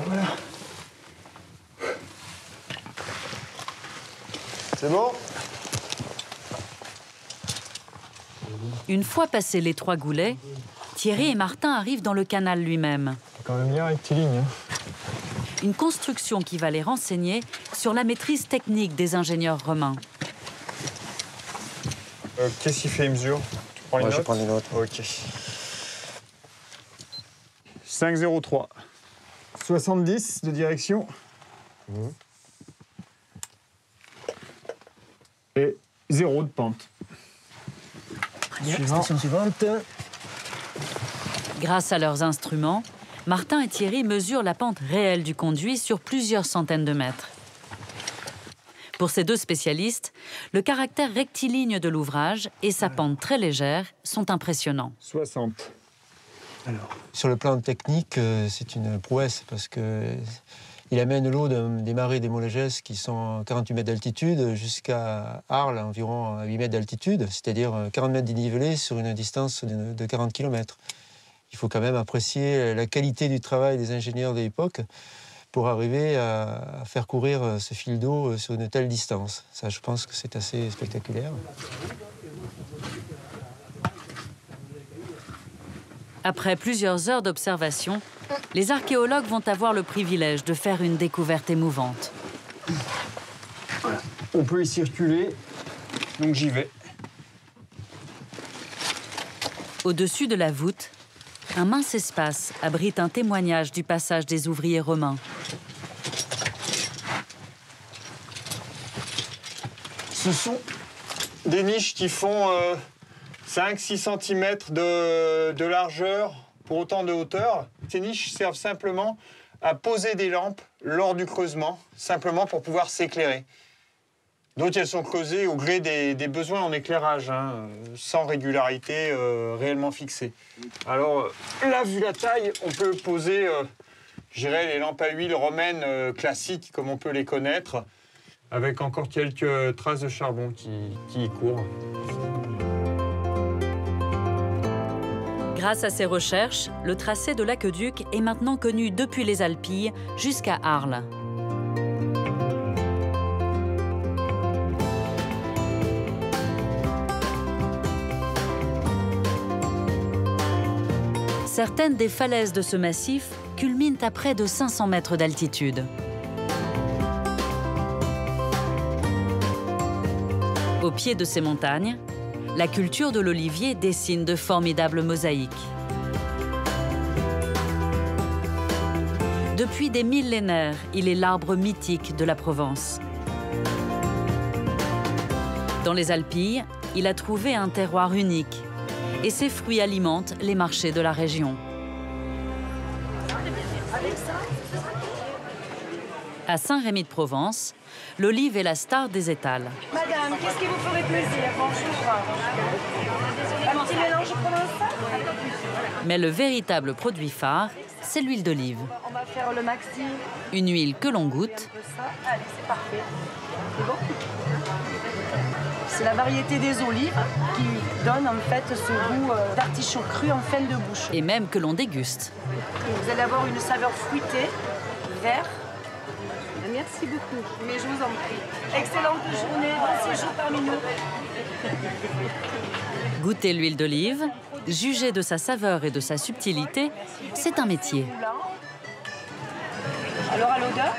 Voilà. C'est bon? Une fois passés les 3 goulets, Thierry et Martin arrivent dans le canal lui-même. C'est quand même bien rectiligne. Une construction qui va les renseigner sur la maîtrise technique des ingénieurs romains. Qu'est-ce qu'il fait, il mesure? Tu prends les notes? Je prends les notes. Ok. 5,03. 70 de direction. Et 0 de pente. Station suivante. Grâce à leurs instruments, Martin et Thierry mesurent la pente réelle du conduit sur plusieurs centaines de mètres. Pour ces deux spécialistes, le caractère rectiligne de l'ouvrage et sa pente très légère sont impressionnants. 60. Alors, sur le plan technique, c'est une prouesse parce qu'il amène l'eau des marais des Molégès qui sont à 48 mètres d'altitude jusqu'à Arles, environ à 8 mètres d'altitude, c'est-à-dire 40 mètres de dénivelé sur une distance de 40 km. Il faut quand même apprécier la qualité du travail des ingénieurs de l'époque pour arriver à faire courir ce fil d'eau sur une telle distance. Ça, je pense que c'est assez spectaculaire. Après plusieurs heures d'observation, les archéologues vont avoir le privilège de faire une découverte émouvante. Voilà. On peut y circuler, donc j'y vais. Au-dessus de la voûte, un mince espace abrite un témoignage du passage des ouvriers romains. Ce sont des niches qui font 5-6 cm de largeur pour autant de hauteur. Ces niches servent simplement à poser des lampes lors du creusement, simplement pour pouvoir s'éclairer. D'autres, elles sont creusées au gré des besoins en éclairage, sans régularité réellement fixée. Alors là, vu la taille, on peut poser, je dirais, les lampes à huile romaines classiques, comme on peut les connaître, avec encore quelques traces de charbon qui y courent. Grâce à ces recherches, le tracé de l'aqueduc est maintenant connu depuis les Alpilles jusqu'à Arles. Certaines des falaises de ce massif culminent à près de 500 mètres d'altitude. Au pied de ces montagnes, la culture de l'olivier dessine de formidables mosaïques. Depuis des millénaires, il est l'arbre mythique de la Provence. Dans les Alpilles, il a trouvé un terroir unique et ses fruits alimentent les marchés de la région. À Saint-Rémy-de-Provence, l'olive est la star des étals. Madame, qu'est-ce qui vous ferait plaisir? Bonjour. Un petit mélange provençal? Mais le véritable produit phare, c'est l'huile d'olive. On va faire le maxi. Une huile que l'on goûte. Allez, c'est parfait. C'est bon? C'est la variété des olives qui donne en fait ce goût d'artichaut cru en fin de bouche. Et même que l'on déguste. Vous allez avoir une saveur fruitée, vert. Merci beaucoup. Mais je vous en prie. Excellente journée, bon séjour parmi nous. Goûter l'huile d'olive, juger de sa saveur et de sa subtilité, c'est un métier. Alors à l'odeur?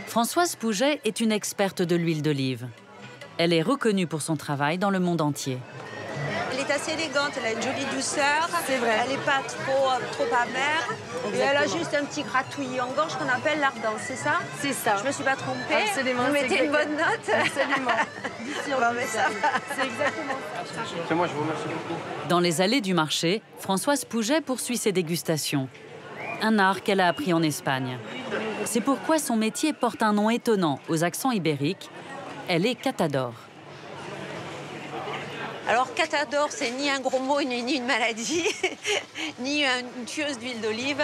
Françoise Pouget est une experte de l'huile d'olive. Elle est reconnue pour son travail dans le monde entier. Elle est assez élégante, elle a une jolie douceur. C'est vrai. Elle n'est pas trop amère. Exactement. Et elle a juste un petit gratouillis en gorge qu'on appelle l'ardence, c'est ça? C'est ça. Je me suis pas trompée. Absolument. Vous mettez une bonne note? Absolument. C'est exactement ça. C'est moi, je vous remercie beaucoup. Dans les allées du marché, Françoise Pouget poursuit ses dégustations. Un art qu'elle a appris en Espagne. C'est pourquoi son métier porte un nom étonnant aux accents ibériques. Elle est catador. Alors, catador, c'est ni un gros mot, ni une maladie, ni une tueuse d'huile d'olive.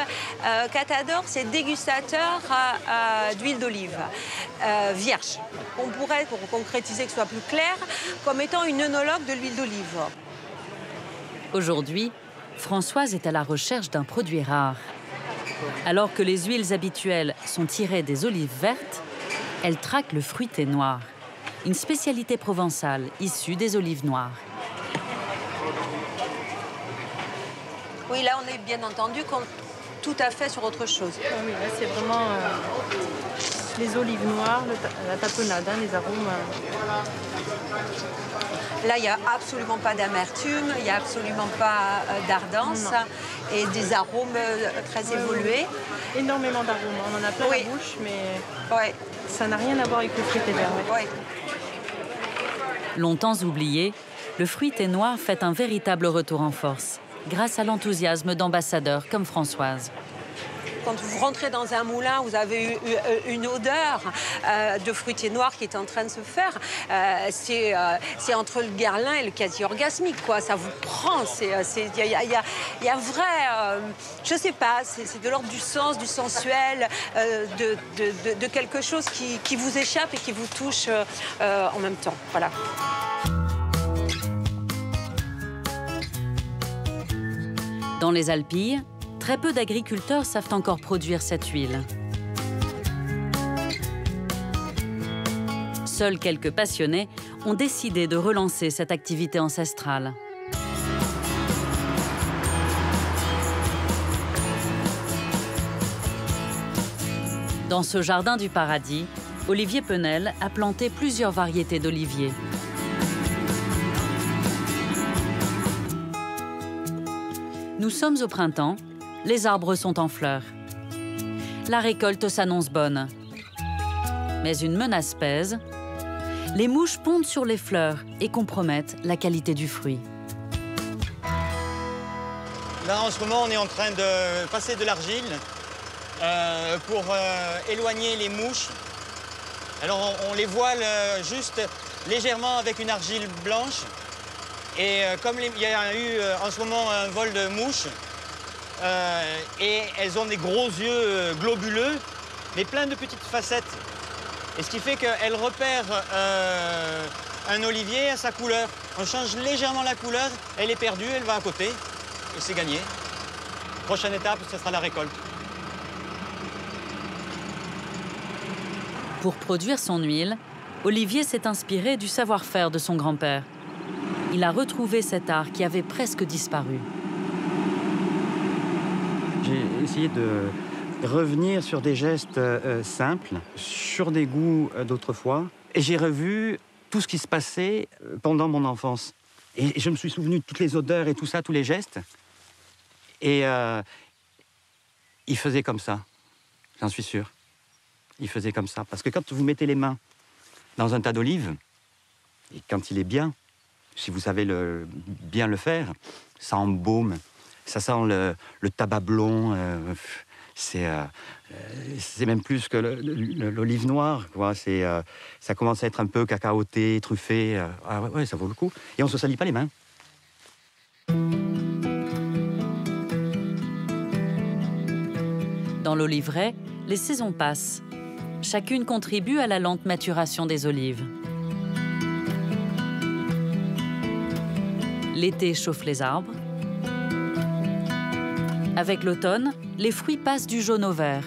Catador, c'est dégustateur d'huile d'olive vierge. On pourrait, pour concrétiser, que ce soit plus clair, comme étant une œnologue de l'huile d'olive. Aujourd'hui, Françoise est à la recherche d'un produit rare. Alors que les huiles habituelles sont tirées des olives vertes, elle traque le fruité noir, une spécialité provençale issue des olives noires. Oui, là, on est bien entendu tout à fait sur autre chose. Ah oui, là, c'est vraiment les olives noires, la tapenade, les arômes. Là, il n'y a absolument pas d'amertume, il n'y a absolument pas d'ardence et des arômes très évolués. Énormément d'arômes. On en a plein la bouche, mais ça n'a rien à voir avec le fruité vert. Longtemps oubliée, le fruité noir fait un véritable retour en force, grâce à l'enthousiasme d'ambassadeurs comme Françoise. Quand vous rentrez dans un moulin, vous avez une odeur de fruitier noir qui est en train de se faire. C'est entre le guerlin et le quasi-orgasmique, quoi. Ça vous prend. Il y a vrai... je sais pas, c'est de l'ordre du sens, du sensuel, de quelque chose qui vous échappe et qui vous touche en même temps. Voilà. Dans les Alpilles, très peu d'agriculteurs savent encore produire cette huile. Seuls quelques passionnés ont décidé de relancer cette activité ancestrale. Dans ce jardin du paradis, Olivier Penel a planté plusieurs variétés d'oliviers. Nous sommes au printemps, les arbres sont en fleurs. La récolte s'annonce bonne. Mais une menace pèse. Les mouches pondent sur les fleurs et compromettent la qualité du fruit. Là, en ce moment, on est en train de passer de l'argile pour éloigner les mouches. Alors, on les voile juste légèrement avec une argile blanche. Et comme il y a eu en ce moment un vol de mouches, et elles ont des gros yeux globuleux, mais plein de petites facettes. Et ce qui fait qu'elles repèrent un olivier à sa couleur. On change légèrement la couleur, elle est perdue, elle va à côté, et c'est gagné. Prochaine étape, ce sera la récolte. Pour produire son huile, Olivier s'est inspiré du savoir-faire de son grand-père. Il a retrouvé cet art qui avait presque disparu. J'ai essayé de revenir sur des gestes simples, sur des goûts d'autrefois. Et j'ai revu tout ce qui se passait pendant mon enfance. Et je me suis souvenu de toutes les odeurs et tout ça, tous les gestes. Et il faisait comme ça, j'en suis sûr. Il faisait comme ça. Parce que quand vous mettez les mains dans un tas d'olives, et quand il est bien, si vous savez bien le faire, ça embaume, ça sent le tabac blond, c'est même plus que l'olive noire, quoi. Ça commence à être un peu cacaoté, truffé, ah ouais, ça vaut le coup. Et on ne se salit pas les mains. Dans l'oliveraie, les saisons passent. Chacune contribue à la lente maturation des olives. L'été chauffe les arbres. Avec l'automne, les fruits passent du jaune au vert.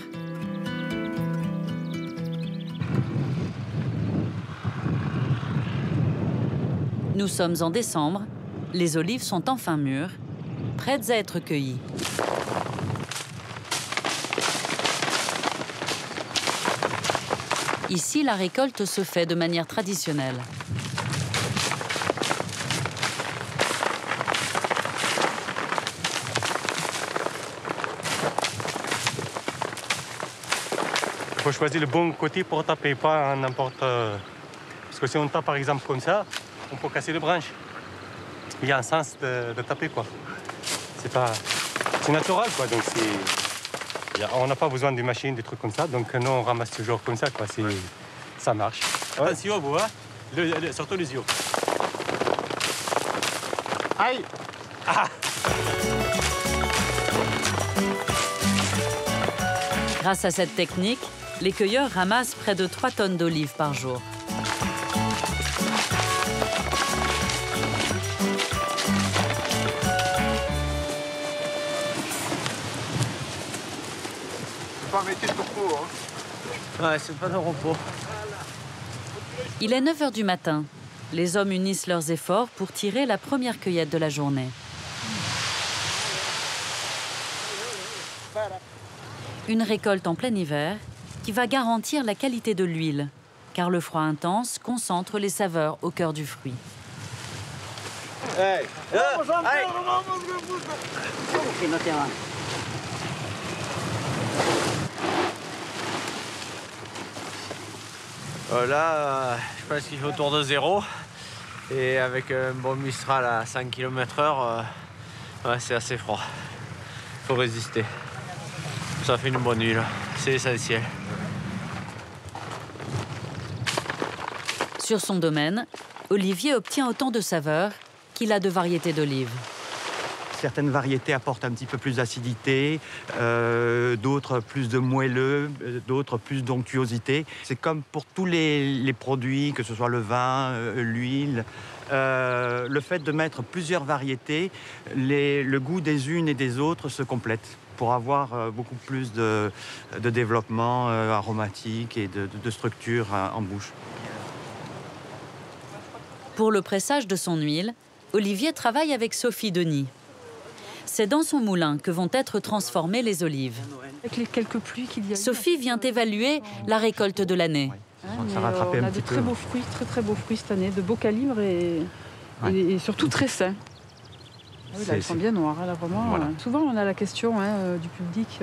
Nous sommes en décembre, les olives sont enfin mûres, prêtes à être cueillies. Ici, la récolte se fait de manière traditionnelle. Il faut choisir le bon côté pour taper, pas n'importe... Parce que si on tape par exemple comme ça, on peut casser les branches. Il y a un sens de taper, quoi. C'est naturel, quoi. Donc on n'a pas besoin de machines, des trucs comme ça. Donc nous, on ramasse toujours comme ça, quoi. Ça marche. Ouais. Attention, vous, hein? Surtout les yeux. Aïe! Ah! Grâce à cette technique, les cueilleurs ramassent près de 3 tonnes d'olives par jour. C'est pas un métier de repos, hein? Ouais, c'est pas de repos. Il est 9 h du matin. Les hommes unissent leurs efforts pour tirer la première cueillette de la journée. Une récolte en plein hiver qui va garantir la qualité de l'huile, car le froid intense concentre les saveurs au cœur du fruit. Hey. Là, je pense qu'il fait autour de 0. Et avec un bon Mistral à 5 km/h, ouais, c'est assez froid. Il faut résister. Ça fait une bonne huile, c'est essentiel. Sur son domaine, Olivier obtient autant de saveurs qu'il a de variétés d'olives. Certaines variétés apportent un petit peu plus d'acidité, d'autres plus de moelleux, d'autres plus d'onctuosité. C'est comme pour tous les produits, que ce soit le vin, l'huile. Le fait de mettre plusieurs variétés, le goût des unes et des autres se complète pour avoir beaucoup plus de développement aromatique et de structure en bouche. Pour le pressage de son huile, Olivier travaille avec Sophie Denis. C'est dans son moulin que vont être transformées les olives. Avec les quelques pluies qu'il y a eu, Sophie vient évaluer la récolte de l'année. on a de très beaux fruits, très beaux fruits cette année, de beaux calibres et surtout très sains. Ah oui, là, elles sont bien noires, là, vraiment. Voilà. Souvent, on a la question du public,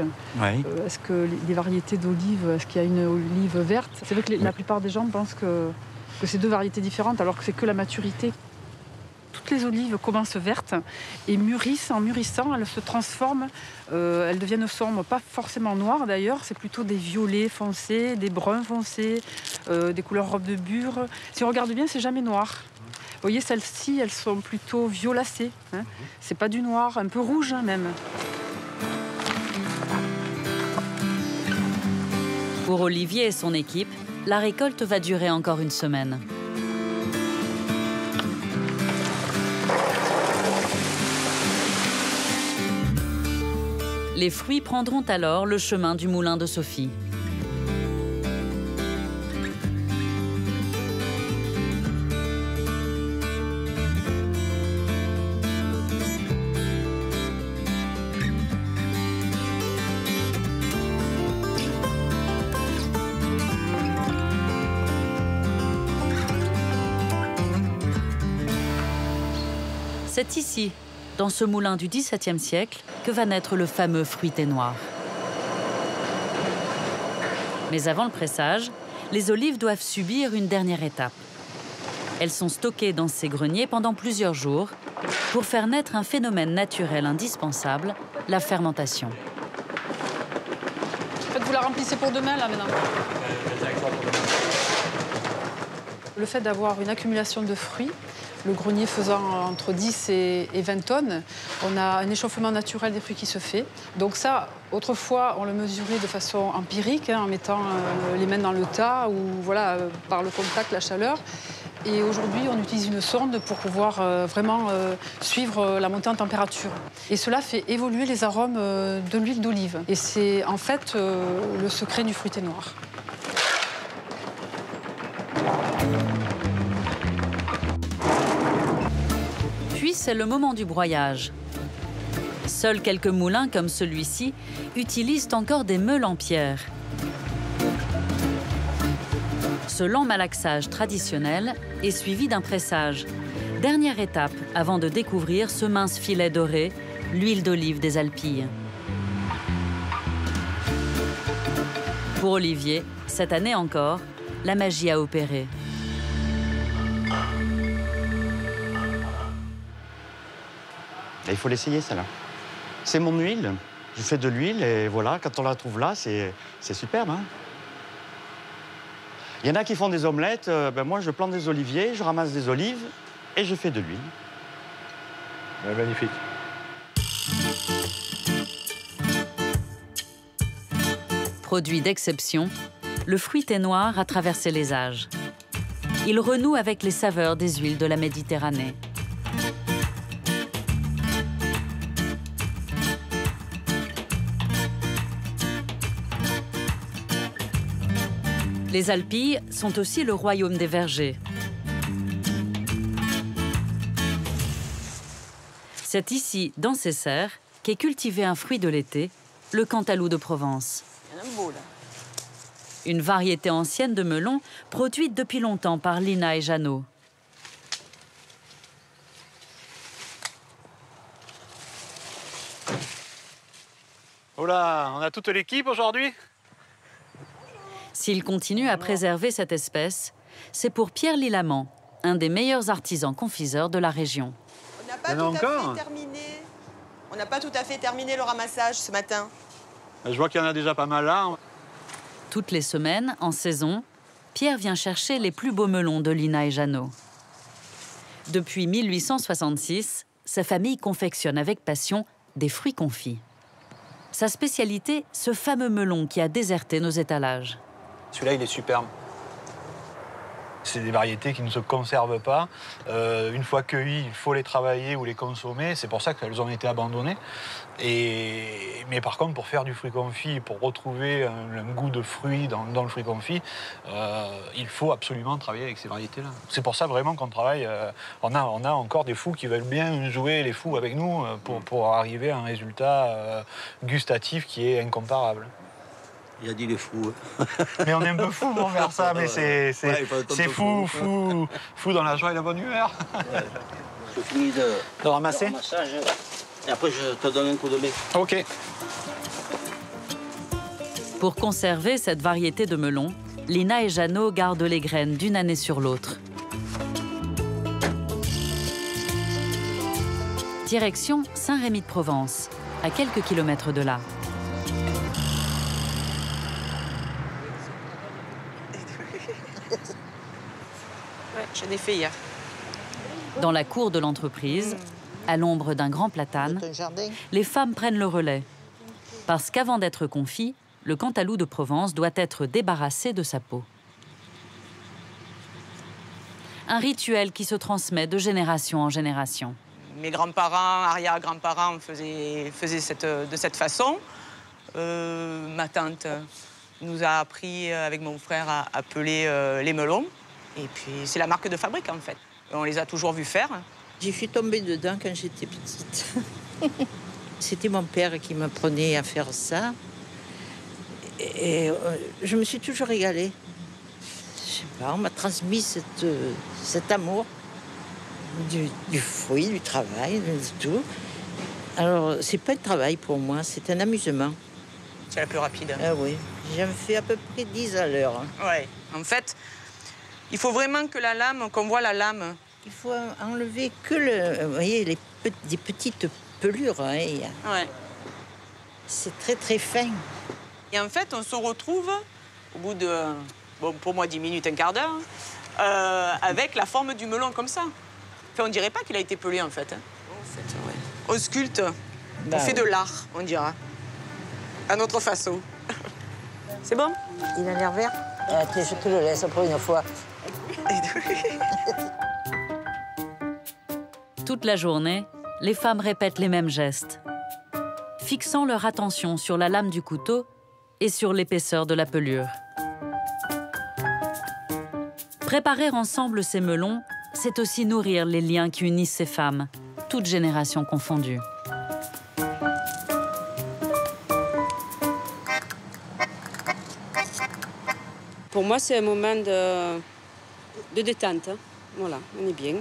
est-ce que les variétés d'olives, est-ce qu'il y a une olive verte? C'est vrai que la plupart des gens pensent que c'est deux variétés différentes, alors que c'est que la maturité. Toutes les olives commencent vertes et mûrissent. En mûrissant, elles se transforment, elles deviennent sombres, pas forcément noires d'ailleurs, c'est plutôt des violets foncés, des bruns foncés, des couleurs robe de bure. Si on regarde bien, c'est jamais noir. Vous voyez, celles-ci, elles sont plutôt violacées. Hein. C'est pas du noir, un peu rouge même. Pour Olivier et son équipe, la récolte va durer encore une semaine. Les fruits prendront alors le chemin du moulin de Sophie. C'est ici, dans ce moulin du XVIIe siècle, que va naître le fameux fruité noir. Mais avant le pressage, les olives doivent subir une dernière étape. Elles sont stockées dans ces greniers pendant plusieurs jours pour faire naître un phénomène naturel indispensable, la fermentation. En fait, vous la remplissez pour demain, là, maintenant. Le fait d'avoir une accumulation de fruits, le grenier faisant entre 10 et 20 tonnes, on a un échauffement naturel des fruits qui se fait. Donc ça, autrefois, on le mesurait de façon empirique, en mettant les mains dans le tas ou voilà, par le contact, la chaleur. Et aujourd'hui, on utilise une sonde pour pouvoir vraiment suivre la montée en température. Et cela fait évoluer les arômes de l'huile d'olive. Et c'est en fait le secret du fruité noir. Puis c'est le moment du broyage. Seuls quelques moulins comme celui-ci utilisent encore des meules en pierre. Ce lent malaxage traditionnel est suivi d'un pressage. Dernière étape avant de découvrir ce mince filet doré, l'huile d'olive des Alpilles. Pour Olivier, cette année encore, la magie a opéré. Il faut l'essayer, celle-là. C'est mon huile. Je fais de l'huile et voilà, quand on la trouve là, c'est superbe. Hein. Il y en a qui font des omelettes. Moi, je plante des oliviers, je ramasse des olives et je fais de l'huile. Ouais, magnifique. Produit d'exception, le fruité noir a traversé les âges. Il renoue avec les saveurs des huiles de la Méditerranée. Les Alpilles sont aussi le royaume des vergers. C'est ici, dans ces serres, qu'est cultivé un fruit de l'été, le cantaloup de Provence. Une variété ancienne de melon produite depuis longtemps par Lina et Jeannot. Oh là, on a toute l'équipe aujourd'hui? S'il continue à préserver cette espèce, c'est pour Pierre Lilamant, un des meilleurs artisans confiseurs de la région. On n'a pas tout à fait terminé le ramassage ce matin. Je vois qu'il y en a déjà pas mal là. Toutes les semaines, en saison, Pierre vient chercher les plus beaux melons de Lina et Jeannot. Depuis 1866, sa famille confectionne avec passion des fruits confits. Sa spécialité, ce fameux melon qui a déserté nos étalages. Celui-là, il est superbe. C'est des variétés qui ne se conservent pas. Une fois cueillies, il faut les travailler ou les consommer. C'est pour ça qu'elles ont été abandonnées. Mais par contre, pour faire du fruit confit, pour retrouver un goût de fruit dans le fruit confit, il faut absolument travailler avec ces variétés-là. C'est pour ça vraiment qu'on travaille. On a encore des fous qui veulent bien jouer les fous avec nous pour arriver à un résultat gustatif qui est incomparable. Il a dit les fous. Mais on est un peu fou pour faire ça, mais c'est fou dans la joie et la bonne humeur. Ouais. Je finis de ramasser. Et après, je te donne un coup de lait. OK. Pour conserver cette variété de melons, Lina et Jeannot gardent les graines d'une année sur l'autre. Direction Saint-Rémy-de-Provence, à quelques kilomètres de là. J'en ai fait hier. Dans la cour de l'entreprise, à l'ombre d'un grand platane, les femmes prennent le relais. Parce qu'avant d'être confit, le cantalou de Provence doit être débarrassé de sa peau. Un rituel qui se transmet de génération en génération. Mes grands-parents, arrière-grands-parents faisaient de cette façon. Ma tante nous a appris avec mon frère à peler les melons. Et puis c'est la marque de fabrique en fait. On les a toujours vus faire. J'y suis tombée dedans quand j'étais petite. C'était mon père qui m'apprenait à faire ça. Et je me suis toujours régalée. Je sais pas, on m'a transmis cet amour du fruit, du travail, de tout. Alors, c'est pas un travail pour moi, c'est un amusement. C'est la plus rapide. Ah oui, j'en fais à peu près 10 à l'heure. Ouais, en fait, il faut vraiment que la lame, qu'on voit la lame. Il faut enlever que vous voyez, des petites pelures. Hein, ouais. C'est très très fin. Et en fait, on se retrouve au bout de, bon, pour moi 10 minutes, un quart d'heure, avec la forme du melon comme ça. Enfin, on dirait pas qu'il a été pelé en fait. Hein. En fait, ouais. On sculpte, on fait de l'art, on dira, à notre façon. C'est bon? Il a l'air vert. Après, je te le laisse pour une fois. Toute la journée, les femmes répètent les mêmes gestes, fixant leur attention sur la lame du couteau et sur l'épaisseur de la pelure. Préparer ensemble ces melons, c'est aussi nourrir les liens qui unissent ces femmes, toutes générations confondues. Pour moi, c'est un moment de détente. Voilà, on est bien,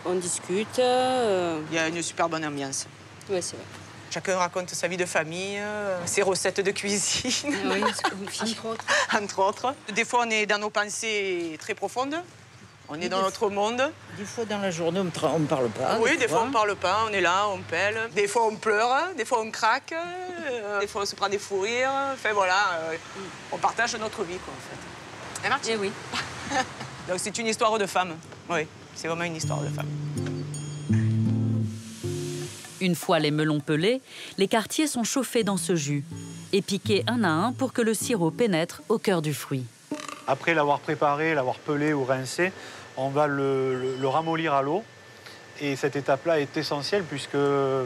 on discute. Il y a une super bonne ambiance. Oui, c'est vrai. Chacun raconte sa vie de famille, ses recettes de cuisine. Oui, entre autres. Entre autres. Des fois, on est dans nos pensées très profondes. On est dans notre monde. Des fois, dans la journée, on ne parle pas. Oui, des fois, on ne parle pas. On est là, on pèle. Des fois, on pleure. Des fois, on craque. Des fois, on se prend des fous rires. Enfin, voilà, on partage notre vie, quoi, en fait. Et Martine? Eh oui. Donc, c'est une histoire de femme. Oui, c'est vraiment une histoire de femme. Une fois les melons pelés, les quartiers sont chauffés dans ce jus et piqués un à un pour que le sirop pénètre au cœur du fruit. Après l'avoir préparé, l'avoir pelé ou rincé, on va le ramollir à l'eau. Et cette étape-là est essentielle puisque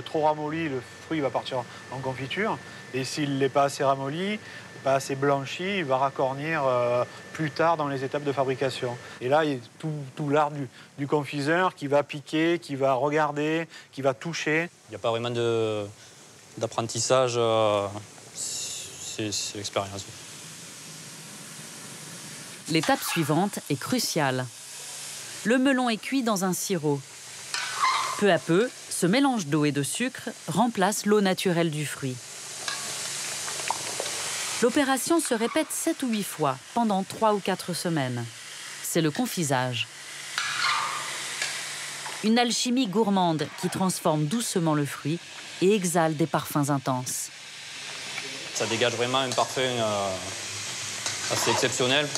trop ramolli, le fruit va partir en confiture. Et s'il n'est pas assez ramolli, pas assez blanchi, il va racornir plus tard dans les étapes de fabrication. Et là, il y a tout l'art du confiseur qui va piquer, qui va regarder, qui va toucher. Il n'y a pas vraiment d'apprentissage, c'est l'expérience. L'étape suivante est cruciale. Le melon est cuit dans un sirop. Peu à peu, ce mélange d'eau et de sucre remplace l'eau naturelle du fruit. L'opération se répète 7 ou 8 fois pendant 3 ou 4 semaines. C'est le confisage. Une alchimie gourmande qui transforme doucement le fruit et exhale des parfums intenses. Ça dégage vraiment un parfum assez exceptionnel.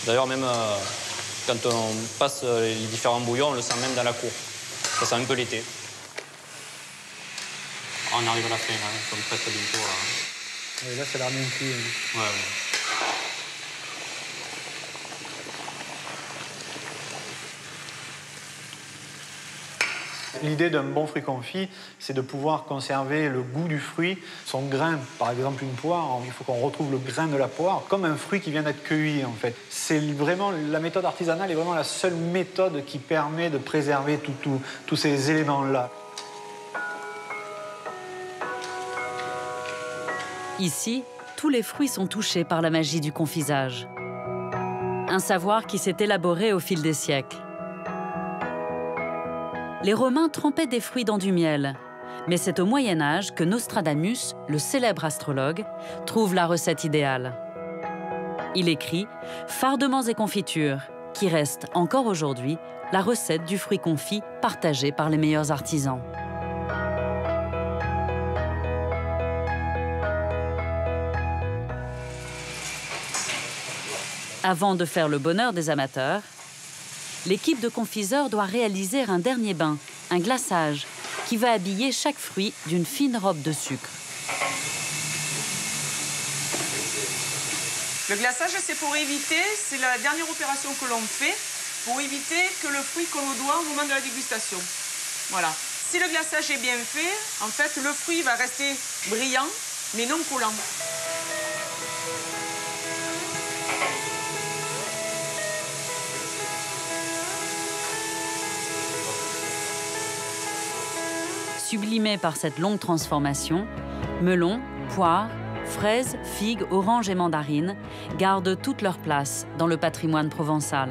D'ailleurs, même quand on passe les différents bouillons, on le sent même dans la cour. Ça sent un peu l'été. On arrive à la fin, hein, comme presque bientôt. Et là, c'est la même cuit. Ouais, ouais. L'idée d'un bon fruit confit, c'est de pouvoir conserver le goût du fruit, son grain. Par exemple, une poire, il faut qu'on retrouve le grain de la poire comme un fruit qui vient d'être cueilli, en fait. C'est vraiment, la méthode artisanale est vraiment la seule méthode qui permet de préserver tous ces éléments-là. Ici, tous les fruits sont touchés par la magie du confisage. Un savoir qui s'est élaboré au fil des siècles. Les Romains trempaient des fruits dans du miel, mais c'est au Moyen-Âge que Nostradamus, le célèbre astrologue, trouve la recette idéale. Il écrit « Fardements et confitures », qui reste encore aujourd'hui la recette du fruit confit partagée par les meilleurs artisans. Avant de faire le bonheur des amateurs, l'équipe de confiseurs doit réaliser un dernier bain, un glaçage, qui va habiller chaque fruit d'une fine robe de sucre. Le glaçage, c'est pour éviter, c'est la dernière opération que l'on fait, pour éviter que le fruit colle au doigt au moment de la dégustation. Voilà. Si le glaçage est bien fait, en fait, le fruit va rester brillant, mais non collant. Sublimés par cette longue transformation, melons, poires, fraises, figues, oranges et mandarines gardent toute leur place dans le patrimoine provençal.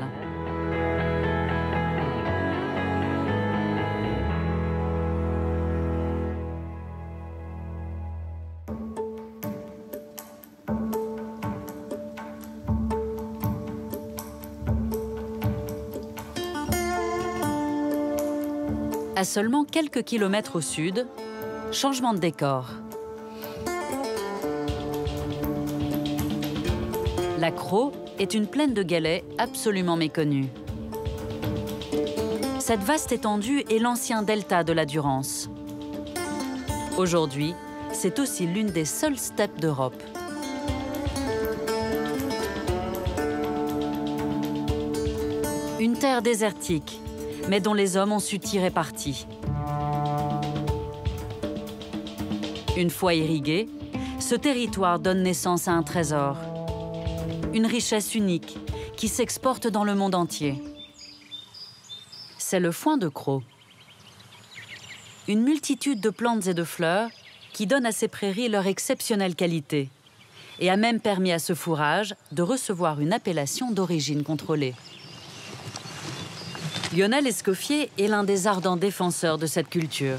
À seulement quelques kilomètres au sud, changement de décor. La Crau est une plaine de galets absolument méconnue. Cette vaste étendue est l'ancien delta de la Durance. Aujourd'hui, c'est aussi l'une des seules steppes d'Europe. Une terre désertique, mais dont les hommes ont su tirer parti. Une fois irrigué, ce territoire donne naissance à un trésor, une richesse unique qui s'exporte dans le monde entier. C'est le foin de Crau. Une multitude de plantes et de fleurs qui donnent à ces prairies leur exceptionnelle qualité et a même permis à ce fourrage de recevoir une appellation d'origine contrôlée. Lionel Escoffier est l'un des ardents défenseurs de cette culture.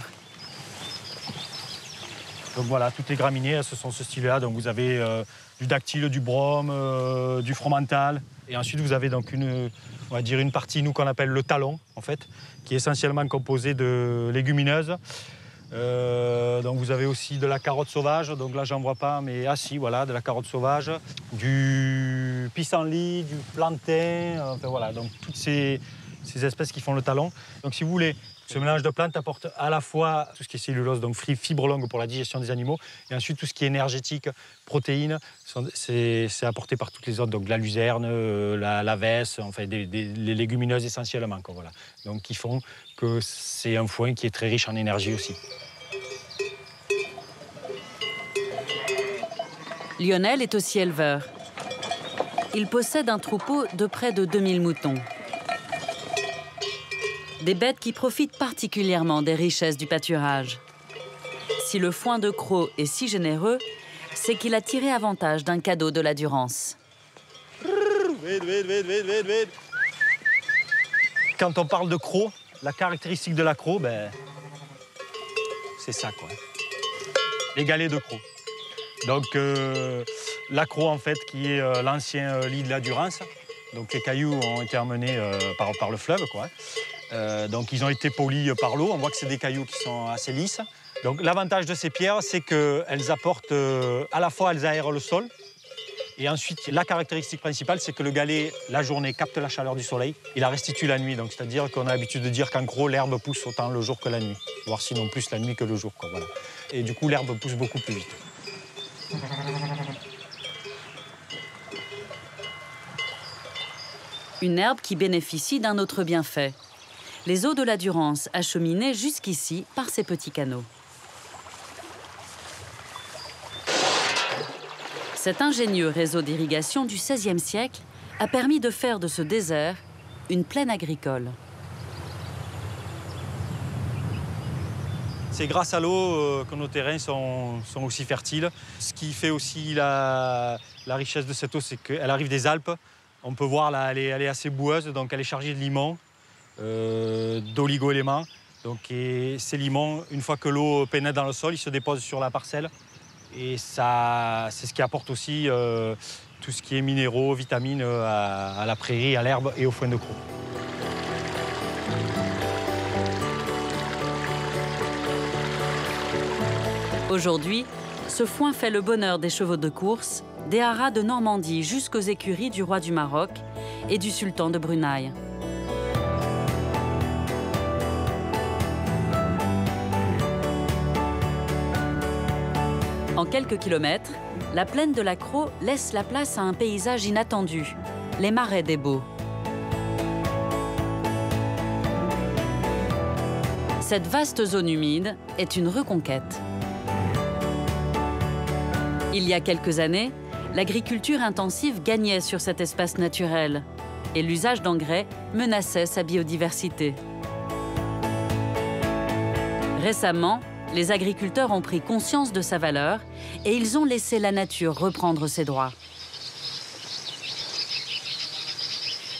Donc voilà, toutes les graminées, elles sont ce style-là. Donc vous avez du dactyle, du brome, du fromental. Et ensuite, vous avez donc on va dire une partie, nous, qu'on appelle le talon, en fait, qui est essentiellement composée de légumineuses. Donc vous avez aussi de la carotte sauvage. Donc là, j'en vois pas, mais ah si, voilà, de la carotte sauvage. Du pissenlit, du plantain. Enfin voilà, donc toutes ces espèces qui font le talon. Donc si vous voulez, ce mélange de plantes apporte à la fois tout ce qui est cellulose, donc fibre longue pour la digestion des animaux, et ensuite tout ce qui est énergétique, protéines, c'est apporté par toutes les autres, donc la luzerne, la vesse, enfin les légumineuses essentiellement. Quoi, voilà. Donc qui font que c'est un foin qui est très riche en énergie aussi. Lionel est aussi éleveur. Il possède un troupeau de près de 2000 moutons. Des bêtes qui profitent particulièrement des richesses du pâturage. Si le foin de Crau est si généreux, c'est qu'il a tiré avantage d'un cadeau de la Durance. Quand on parle de Crau, la caractéristique de la Crau, c'est ça, quoi. Les galets de Crau. Donc, la Crau, en fait, qui est l'ancien lit de la Durance. Donc, les cailloux ont été emmenés par le fleuve, quoi. Donc ils ont été polis par l'eau. On voit que c'est des cailloux qui sont assez lisses. Donc l'avantage de ces pierres, c'est qu'elles apportent, à la fois elles aèrent le sol, et ensuite la caractéristique principale, c'est que le galet, la journée, capte la chaleur du soleil et la restitue la nuit. Donc c'est-à-dire qu'on a l'habitude de dire qu'en gros, l'herbe pousse autant le jour que la nuit, voire sinon plus la nuit que le jour, quoi, voilà. Et du coup, l'herbe pousse beaucoup plus vite. Une herbe qui bénéficie d'un autre bienfait. Les eaux de la Durance acheminées jusqu'ici par ces petits canaux. Cet ingénieux réseau d'irrigation du XVIe siècle a permis de faire de ce désert une plaine agricole. C'est grâce à l'eau que nos terrains sont aussi fertiles. Ce qui fait aussi la richesse de cette eau, c'est qu'elle arrive des Alpes. On peut voir là, elle est assez boueuse, donc elle est chargée de limons, d'oligo-éléments. Et ces limons, une fois que l'eau pénètre dans le sol, ils se déposent sur la parcelle. Et ça, c'est ce qui apporte aussi tout ce qui est minéraux, vitamines à la prairie, à l'herbe et au foin de cros. Aujourd'hui, ce foin fait le bonheur des chevaux de course, des haras de Normandie jusqu'aux écuries du roi du Maroc et du sultan de Brunei. En quelques kilomètres, la plaine de la Crau laisse la place à un paysage inattendu, les marais des Baux. Cette vaste zone humide est une reconquête. Il y a quelques années, l'agriculture intensive gagnait sur cet espace naturel et l'usage d'engrais menaçait sa biodiversité. Récemment, les agriculteurs ont pris conscience de sa valeur et ils ont laissé la nature reprendre ses droits.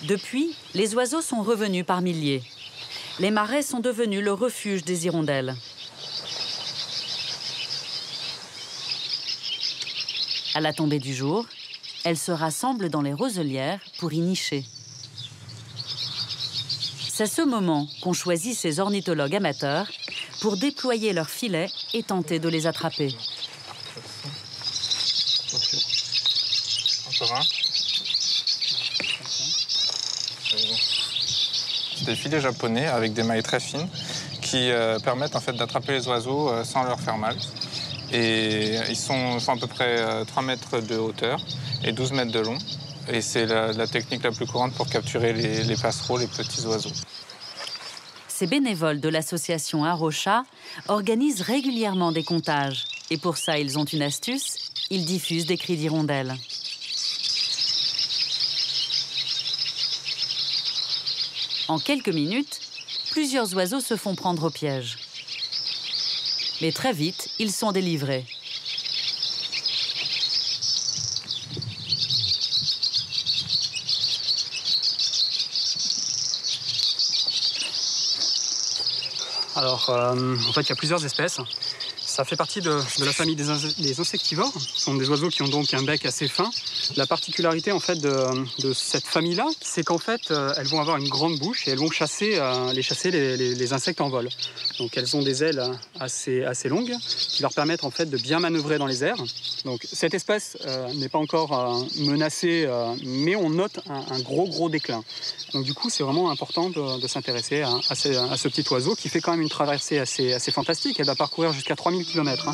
Depuis, les oiseaux sont revenus par milliers. Les marais sont devenus le refuge des hirondelles. À la tombée du jour, elles se rassemblent dans les roselières pour y nicher. C'est ce moment qu'ont choisi ces ornithologues amateurs pour déployer leurs filets et tenter de les attraper. Encore un. C'est des filets japonais avec des mailles très fines qui permettent en fait d'attraper les oiseaux sans leur faire mal. Et ils font à peu près 3 mètres de hauteur et 12 mètres de long. Et c'est la technique la plus courante pour capturer les passereaux, les petits oiseaux. Ces bénévoles de l'association Arocha organisent régulièrement des comptages. Et pour ça, ils ont une astuce, ils diffusent des cris d'hirondelles. En quelques minutes, plusieurs oiseaux se font prendre au piège. Mais très vite, ils sont délivrés. Alors, en fait, il y a plusieurs espèces. Ça fait partie de la famille des insectivores. Ce sont des oiseaux qui ont donc un bec assez fin. La particularité en fait de cette famille-là, c'est qu'en fait, elles vont avoir une grande bouche et elles vont chasser les insectes en vol. Donc, elles ont des ailes assez longues qui leur permettent en fait de bien manœuvrer dans les airs. Donc, cette espèce n'est pas encore menacée, mais on note un gros déclin. Donc, du coup, c'est vraiment important de s'intéresser à ce petit oiseau qui fait quand même une traversée assez fantastique. Elle va parcourir jusqu'à 3000 km.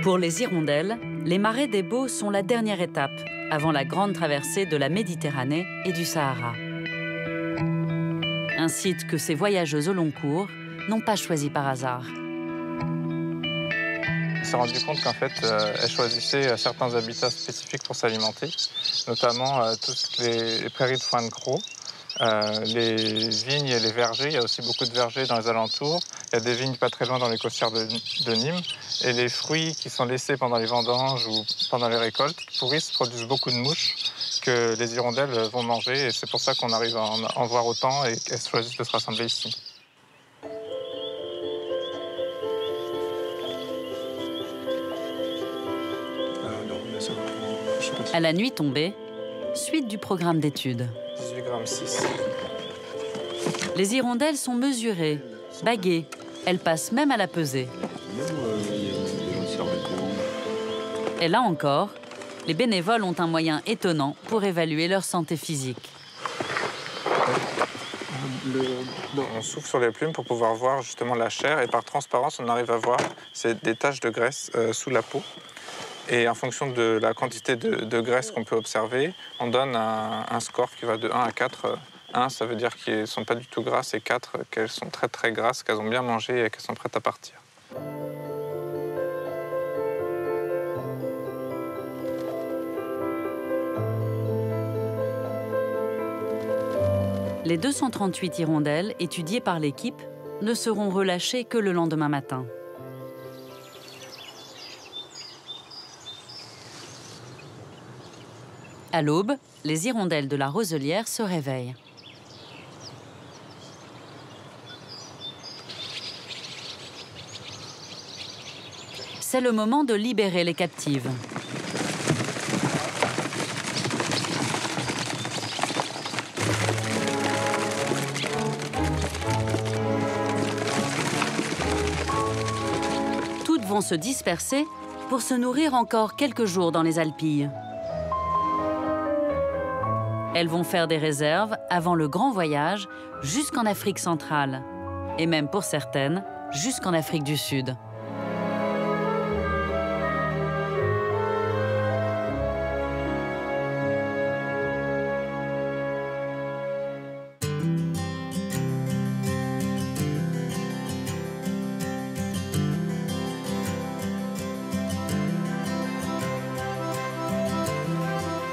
Pour les hirondelles, les marais des Baux sont la dernière étape avant la grande traversée de la Méditerranée et du Sahara. Un site que ces voyageuses au long cours n'ont pas choisi par hasard. On s'est rendu compte qu'en fait, elles choisissaient certains habitats spécifiques pour s'alimenter, notamment toutes les prairies de foin de Crau, les vignes et les vergers. Il y a aussi beaucoup de vergers dans les alentours. Il y a des vignes pas très loin dans les costières de Nîmes. Et les fruits qui sont laissés pendant les vendanges ou pendant les récoltes pourrissent, produisent beaucoup de mouches que les hirondelles vont manger. Et c'est pour ça qu'on arrive à en voir autant et qu'elles choisissent de se rassembler ici. À la nuit tombée, suite du programme d'études. 18,6 g. Les hirondelles sont mesurées, baguées. Elles passent même à la pesée. Et là encore, les bénévoles ont un moyen étonnant pour évaluer leur santé physique. On souffle sur les plumes pour pouvoir voir justement la chair et par transparence, on arrive à voir des taches de graisse sous la peau. Et en fonction de la quantité de graisse qu'on peut observer, on donne un score qui va de 1 à 4. 1, ça veut dire qu'elles ne sont pas du tout grasses, et 4, qu'elles sont très très grasses, qu'elles ont bien mangé et qu'elles sont prêtes à partir. Les 238 hirondelles étudiées par l'équipe ne seront relâchées que le lendemain matin. À l'aube, les hirondelles de la roselière se réveillent. C'est le moment de libérer les captives. Toutes vont se disperser pour se nourrir encore quelques jours dans les Alpilles. Elles vont faire des réserves avant le grand voyage jusqu'en Afrique centrale, et même pour certaines, jusqu'en Afrique du Sud.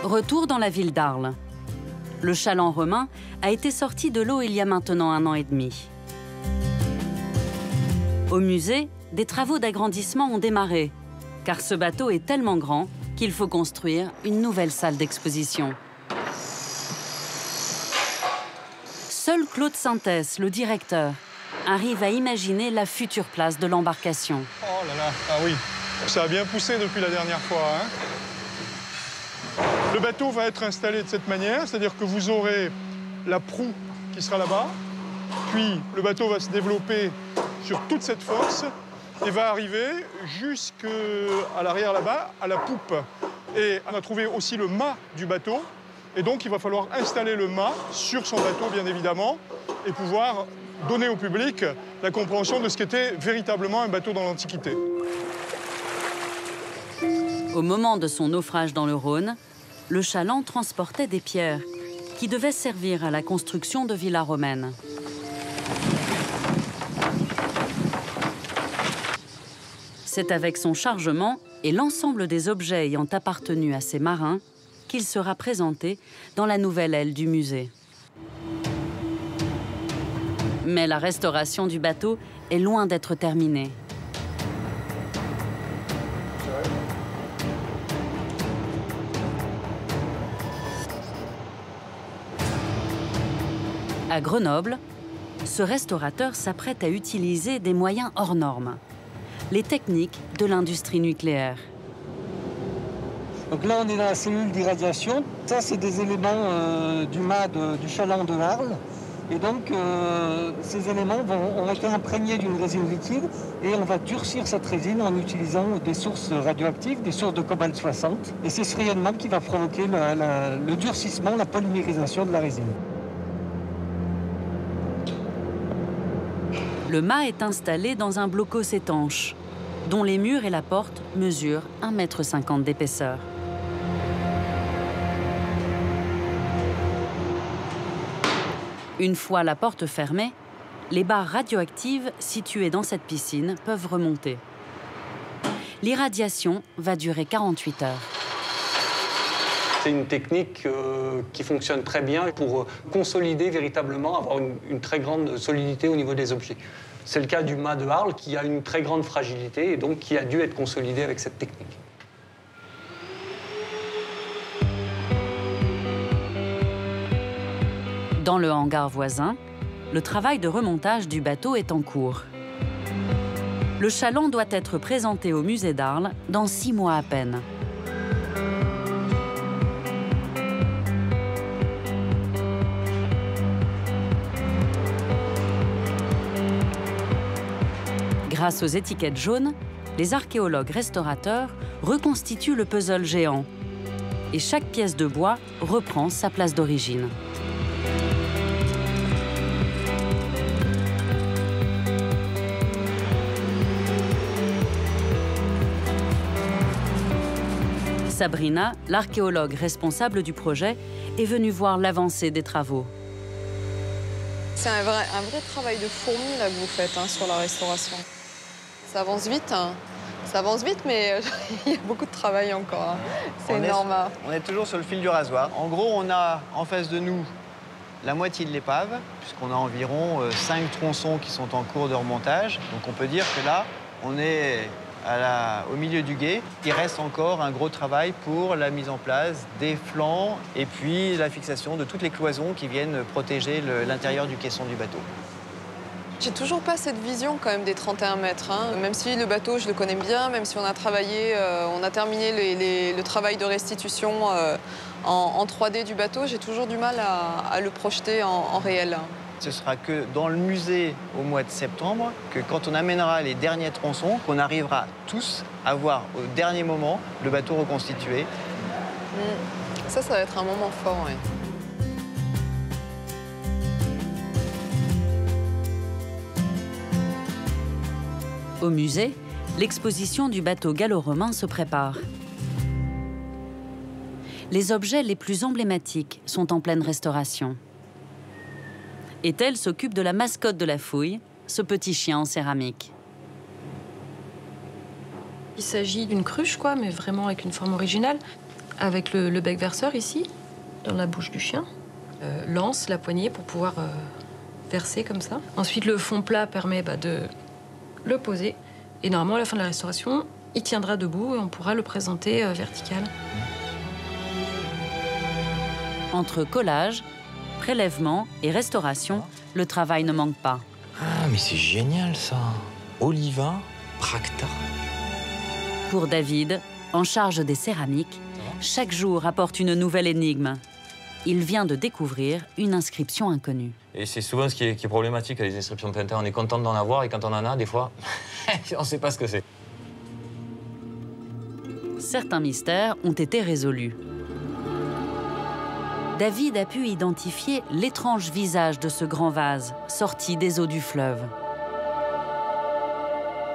Retour dans la ville d'Arles. Le chaland romain a été sorti de l'eau il y a maintenant 1 an et demi. Au musée, des travaux d'agrandissement ont démarré, car ce bateau est tellement grand qu'il faut construire une nouvelle salle d'exposition. Seul Claude Sintès, le directeur, arrive à imaginer la future place de l'embarcation. Oh là là, ah oui, ça a bien poussé depuis la dernière fois, hein. Le bateau va être installé de cette manière, c'est-à-dire que vous aurez la proue qui sera là-bas, puis le bateau va se développer sur toute cette fosse et va arriver jusqu'à l'arrière là-bas, à la poupe. Et on a trouvé aussi le mât du bateau, et donc il va falloir installer le mât sur son bateau, bien évidemment, et pouvoir donner au public la compréhension de ce qu'était véritablement un bateau dans l'Antiquité. Au moment de son naufrage dans le Rhône, le chaland transportait des pierres qui devaient servir à la construction de villas romaines. C'est avec son chargement et l'ensemble des objets ayant appartenu à ces marins qu'il sera présenté dans la nouvelle aile du musée. Mais la restauration du bateau est loin d'être terminée. À Grenoble, ce restaurateur s'apprête à utiliser des moyens hors normes, les techniques de l'industrie nucléaire. Donc là, on est dans la cellule d'irradiation. Ça, c'est des éléments du mât du chaland de Arles. Et donc, ces éléments ont été imprégnés d'une résine liquide et on va durcir cette résine en utilisant des sources radioactives, des sources de cobalt 60. Et c'est ce rayonnement qui va provoquer le durcissement, la polymérisation de la résine. Le mât est installé dans un blocos étanche, dont les murs et la porte mesurent 1,50 m d'épaisseur. Une fois la porte fermée, les barres radioactives situées dans cette piscine peuvent remonter. L'irradiation va durer 48 heures. C'est une technique qui fonctionne très bien pour consolider véritablement, avoir une très grande solidité au niveau des objets. C'est le cas du mât de Arles qui a une très grande fragilité et donc qui a dû être consolidé avec cette technique. Dans le hangar voisin, le travail de remontage du bateau est en cours. Le chaland doit être présenté au musée d'Arles dans 6 mois à peine. Grâce aux étiquettes jaunes, les archéologues restaurateurs reconstituent le puzzle géant. Et chaque pièce de bois reprend sa place d'origine. Sabrina, l'archéologue responsable du projet, est venue voir l'avancée des travaux. C'est un vrai travail de fourmi là, que vous faites sur la restauration. Ça avance vite. Ça avance vite, mais il y a beaucoup de travail encore. C'est énorme. On est toujours sur le fil du rasoir. En gros, on a en face de nous la moitié de l'épave, puisqu'on a environ 5 tronçons qui sont en cours de remontage. Donc on peut dire que là, on est au milieu du gué. Il reste encore un gros travail pour la mise en place des flancs et puis la fixation de toutes les cloisons qui viennent protéger l'intérieur du caisson du bateau. J'ai toujours pas cette vision quand même des 31 mètres. Même si le bateau, je le connais bien, même si on a travaillé, on a terminé le travail de restitution en 3D du bateau, j'ai toujours du mal à le projeter en réel. Ce sera que dans le musée au mois de septembre, que quand on amènera les derniers tronçons, qu'on arrivera tous à voir au dernier moment le bateau reconstitué. Ça va être un moment fort, oui. Au musée, l'exposition du bateau gallo-romain se prépare. Les objets les plus emblématiques sont en pleine restauration. Ethel s'occupe de la mascotte de la fouille, ce petit chien en céramique. Il s'agit d'une cruche, mais vraiment avec une forme originale, avec le bec verseur ici, dans la bouche du chien, l'anse, la poignée pour pouvoir verser comme ça. Ensuite, le fond plat permet de le poser. Et normalement, à la fin de la restauration, il tiendra debout et on pourra le présenter vertical. Entre collage, prélèvement et restauration, le travail ne manque pas. Ah, mais c'est génial ça! Oliva Practa. Pour David, en charge des céramiques, chaque jour apporte une nouvelle énigme. Il vient de découvrir une inscription inconnue. Et c'est souvent ce qui est problématique avec les inscriptions peintures. On est content d'en avoir et quand on en a, des fois, on ne sait pas ce que c'est. Certains mystères ont été résolus. David a pu identifier l'étrange visage de ce grand vase, sorti des eaux du fleuve.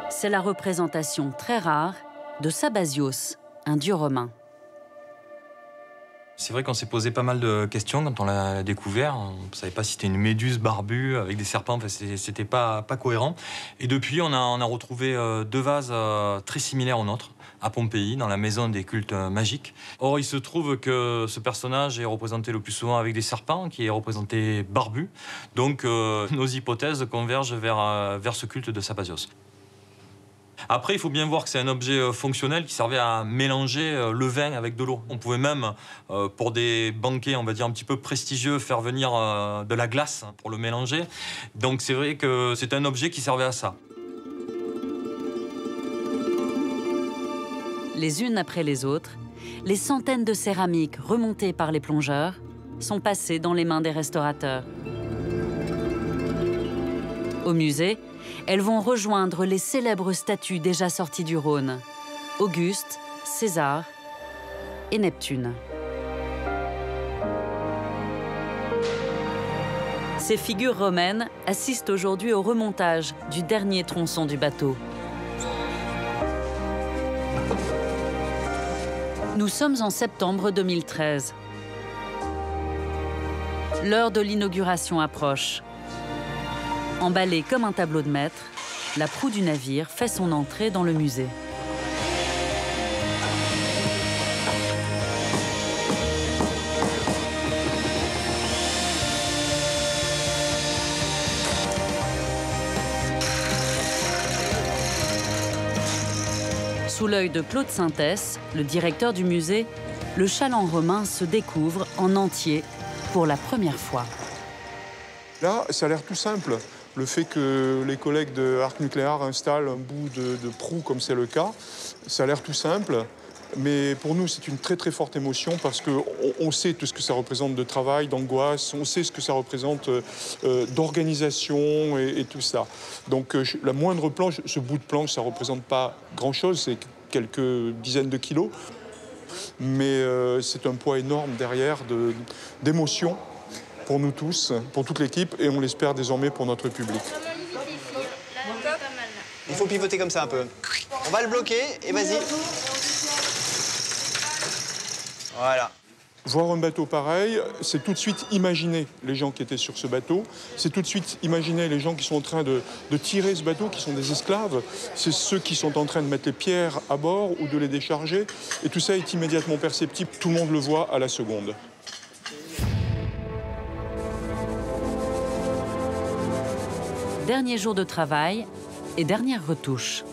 C'est la représentation très rare de Sabasios, un dieu romain. C'est vrai qu'on s'est posé pas mal de questions quand on l'a découvert. On ne savait pas si c'était une méduse barbue avec des serpents, enfin, c'était pas cohérent. Et depuis, on a retrouvé 2 vases très similaires aux nôtres, à Pompéi, dans la maison des cultes magiques. Or, il se trouve que ce personnage est représenté le plus souvent avec des serpents, qui est représenté barbu. Donc, nos hypothèses convergent vers ce culte de Sabasios. Après, il faut bien voir que c'est un objet fonctionnel qui servait à mélanger le vin avec de l'eau. On pouvait même, pour des banquets, on va dire, un petit peu prestigieux, faire venir de la glace pour le mélanger. Donc c'est vrai que c'est un objet qui servait à ça. Les unes après les autres, les centaines de céramiques remontées par les plongeurs sont passées dans les mains des restaurateurs. Au musée, elles vont rejoindre les célèbres statues déjà sorties du Rhône, Auguste, César et Neptune. Ces figures romaines assistent aujourd'hui au remontage du dernier tronçon du bateau. Nous sommes en septembre 2013. L'heure de l'inauguration approche. Emballée comme un tableau de maître, la proue du navire fait son entrée dans le musée. Sous l'œil de Claude Sintès, le directeur du musée, le chaland romain se découvre en entier pour la première fois. Là, ça a l'air tout simple. Le fait que les collègues de Arc Nucléaire installent un bout de proue, comme c'est le cas, ça a l'air tout simple. Mais pour nous, c'est une très très forte émotion parce qu'on sait tout ce que ça représente de travail, d'angoisse, on sait ce que ça représente d'organisation et tout ça. Donc la moindre planche, ce bout de planche, ça ne représente pas grand-chose, c'est quelques dizaines de kilos. Mais c'est un poids énorme derrière d'émotion pour nous tous, pour toute l'équipe, et on l'espère désormais pour notre public. Il faut pivoter comme ça un peu. On va le bloquer et vas-y. Voilà. Voir un bateau pareil, c'est tout de suite imaginer les gens qui étaient sur ce bateau. C'est tout de suite imaginer les gens qui sont en train de tirer ce bateau, qui sont des esclaves. C'est ceux qui sont en train de mettre les pierres à bord ou de les décharger. Et tout ça est immédiatement perceptible. Tout le monde le voit à la seconde. Dernier jour de travail et dernière retouche.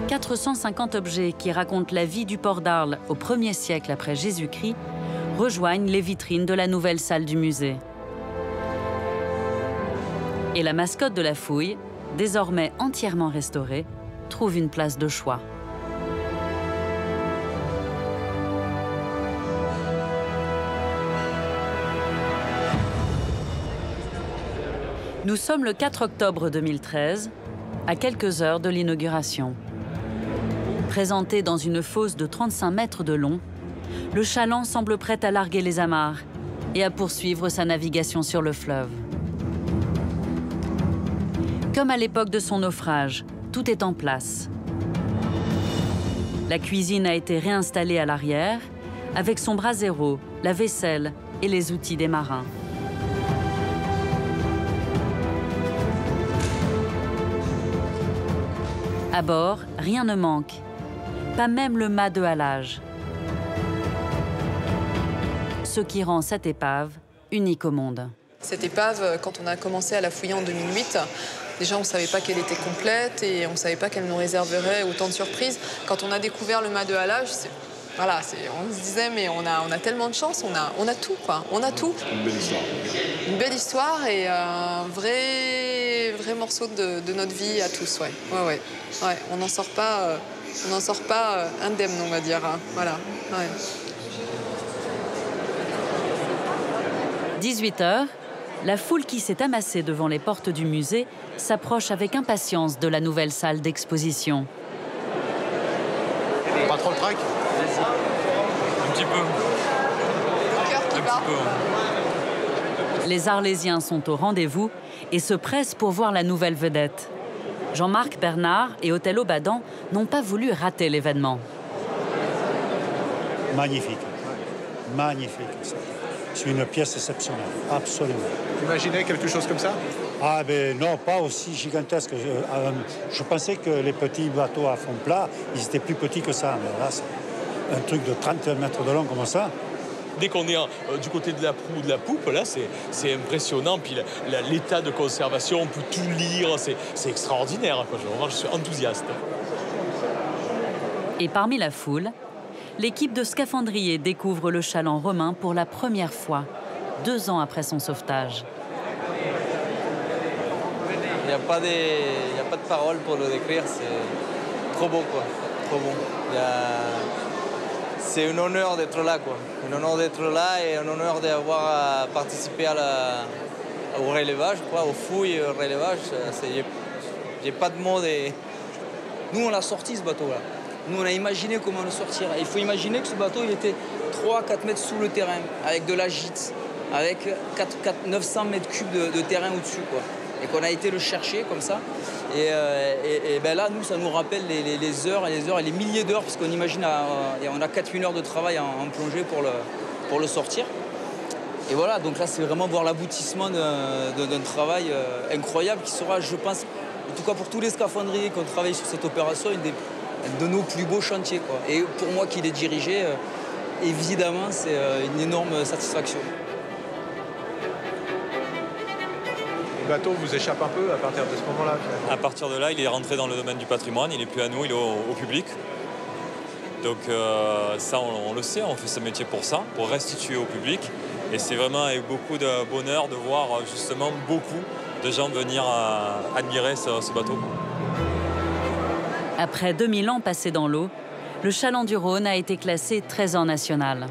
450 objets qui racontent la vie du port d'Arles au 1er siècle après Jésus-Christ rejoignent les vitrines de la nouvelle salle du musée. Et la mascotte de la fouille, désormais entièrement restaurée, trouve une place de choix. Nous sommes le 4 octobre 2013, à quelques heures de l'inauguration. Présenté dans une fosse de 35 mètres de long, le chaland semble prêt à larguer les amarres et à poursuivre sa navigation sur le fleuve. Comme à l'époque de son naufrage, tout est en place. La cuisine a été réinstallée à l'arrière, avec son brasero, la vaisselle et les outils des marins. À bord, rien ne manque. Pas même le mât de halage. Ce qui rend cette épave unique au monde. Cette épave, quand on a commencé à la fouiller en 2008, déjà on ne savait pas qu'elle était complète et on ne savait pas qu'elle nous réserverait autant de surprises. Quand on a découvert le mât de halage, voilà, on se disait mais on a tellement de chance, on a tout quoi, on a tout. Une belle histoire. Une belle histoire et un vrai morceau de notre vie à tous, ouais. Ouais, on n'en sort pas. On n'en sort pas indemne, on va dire. Voilà. Ouais. 18 h, la foule qui s'est amassée devant les portes du musée s'approche avec impatience de la nouvelle salle d'exposition. Pas trop le trac? Un petit peu. Le cœur qui bat. Les Arlésiens sont au rendez-vous et se pressent pour voir la nouvelle vedette. Jean-Marc Bernard et Othello Badan n'ont pas voulu rater l'événement. Magnifique. Magnifique. C'est une pièce exceptionnelle, absolument. Vous imaginez quelque chose comme ça? Ah ben non, pas aussi gigantesque. Je pensais que les petits bateaux à fond plat, ils étaient plus petits que ça. Mais là, c'est un truc de 30 mètres de long comme ça. Dès qu'on est du côté de la proue ou de la poupe, là, c'est impressionnant. Puis l'état de conservation, on peut tout lire, c'est extraordinaire. Quoi. Vraiment, je suis enthousiaste. Et parmi la foule, l'équipe de scaphandriers découvre le chaland romain pour la première fois, 2 ans après son sauvetage. Il n'y a pas de paroles pour le décrire, c'est trop beau, quoi. Trop bon. C'est un honneur d'être là, quoi. Un honneur d'être là et un honneur d'avoir participé au relevage, quoi, aux fouilles, au relevage. J'ai pas de mots. Nous, on l'a sorti, ce bateau-là. Nous, on a imaginé comment le sortir. Il faut imaginer que ce bateau, il était 3-4 mètres sous le terrain, avec de la gîte, avec 900 mètres cubes de terrain au-dessus, quoi. Et qu'on a été le chercher comme ça. Et ben là, nous, ça nous rappelle les heures et les heures et les milliers d'heures, parce qu'on imagine, on a 4000 heures de travail en plongée pour le sortir. Et voilà, donc là, c'est vraiment voir l'aboutissement d'un travail incroyable qui sera, je pense, en tout cas pour tous les scaphandriers qui ont travaillé sur cette opération, de nos plus beaux chantiers, quoi. Et pour moi qui l'ai dirigé, évidemment, c'est une énorme satisfaction. Le bateau vous échappe un peu à partir de ce moment-là? À partir de là, il est rentré dans le domaine du patrimoine, il n'est plus à nous, il est au public. Donc ça, on le sait, on fait ce métier pour ça, pour restituer au public. Et c'est vraiment avec beaucoup de bonheur de voir justement beaucoup de gens venir admirer ce bateau. Après 2000 ans passés dans l'eau, le chaland du Rhône a été classé trésor national.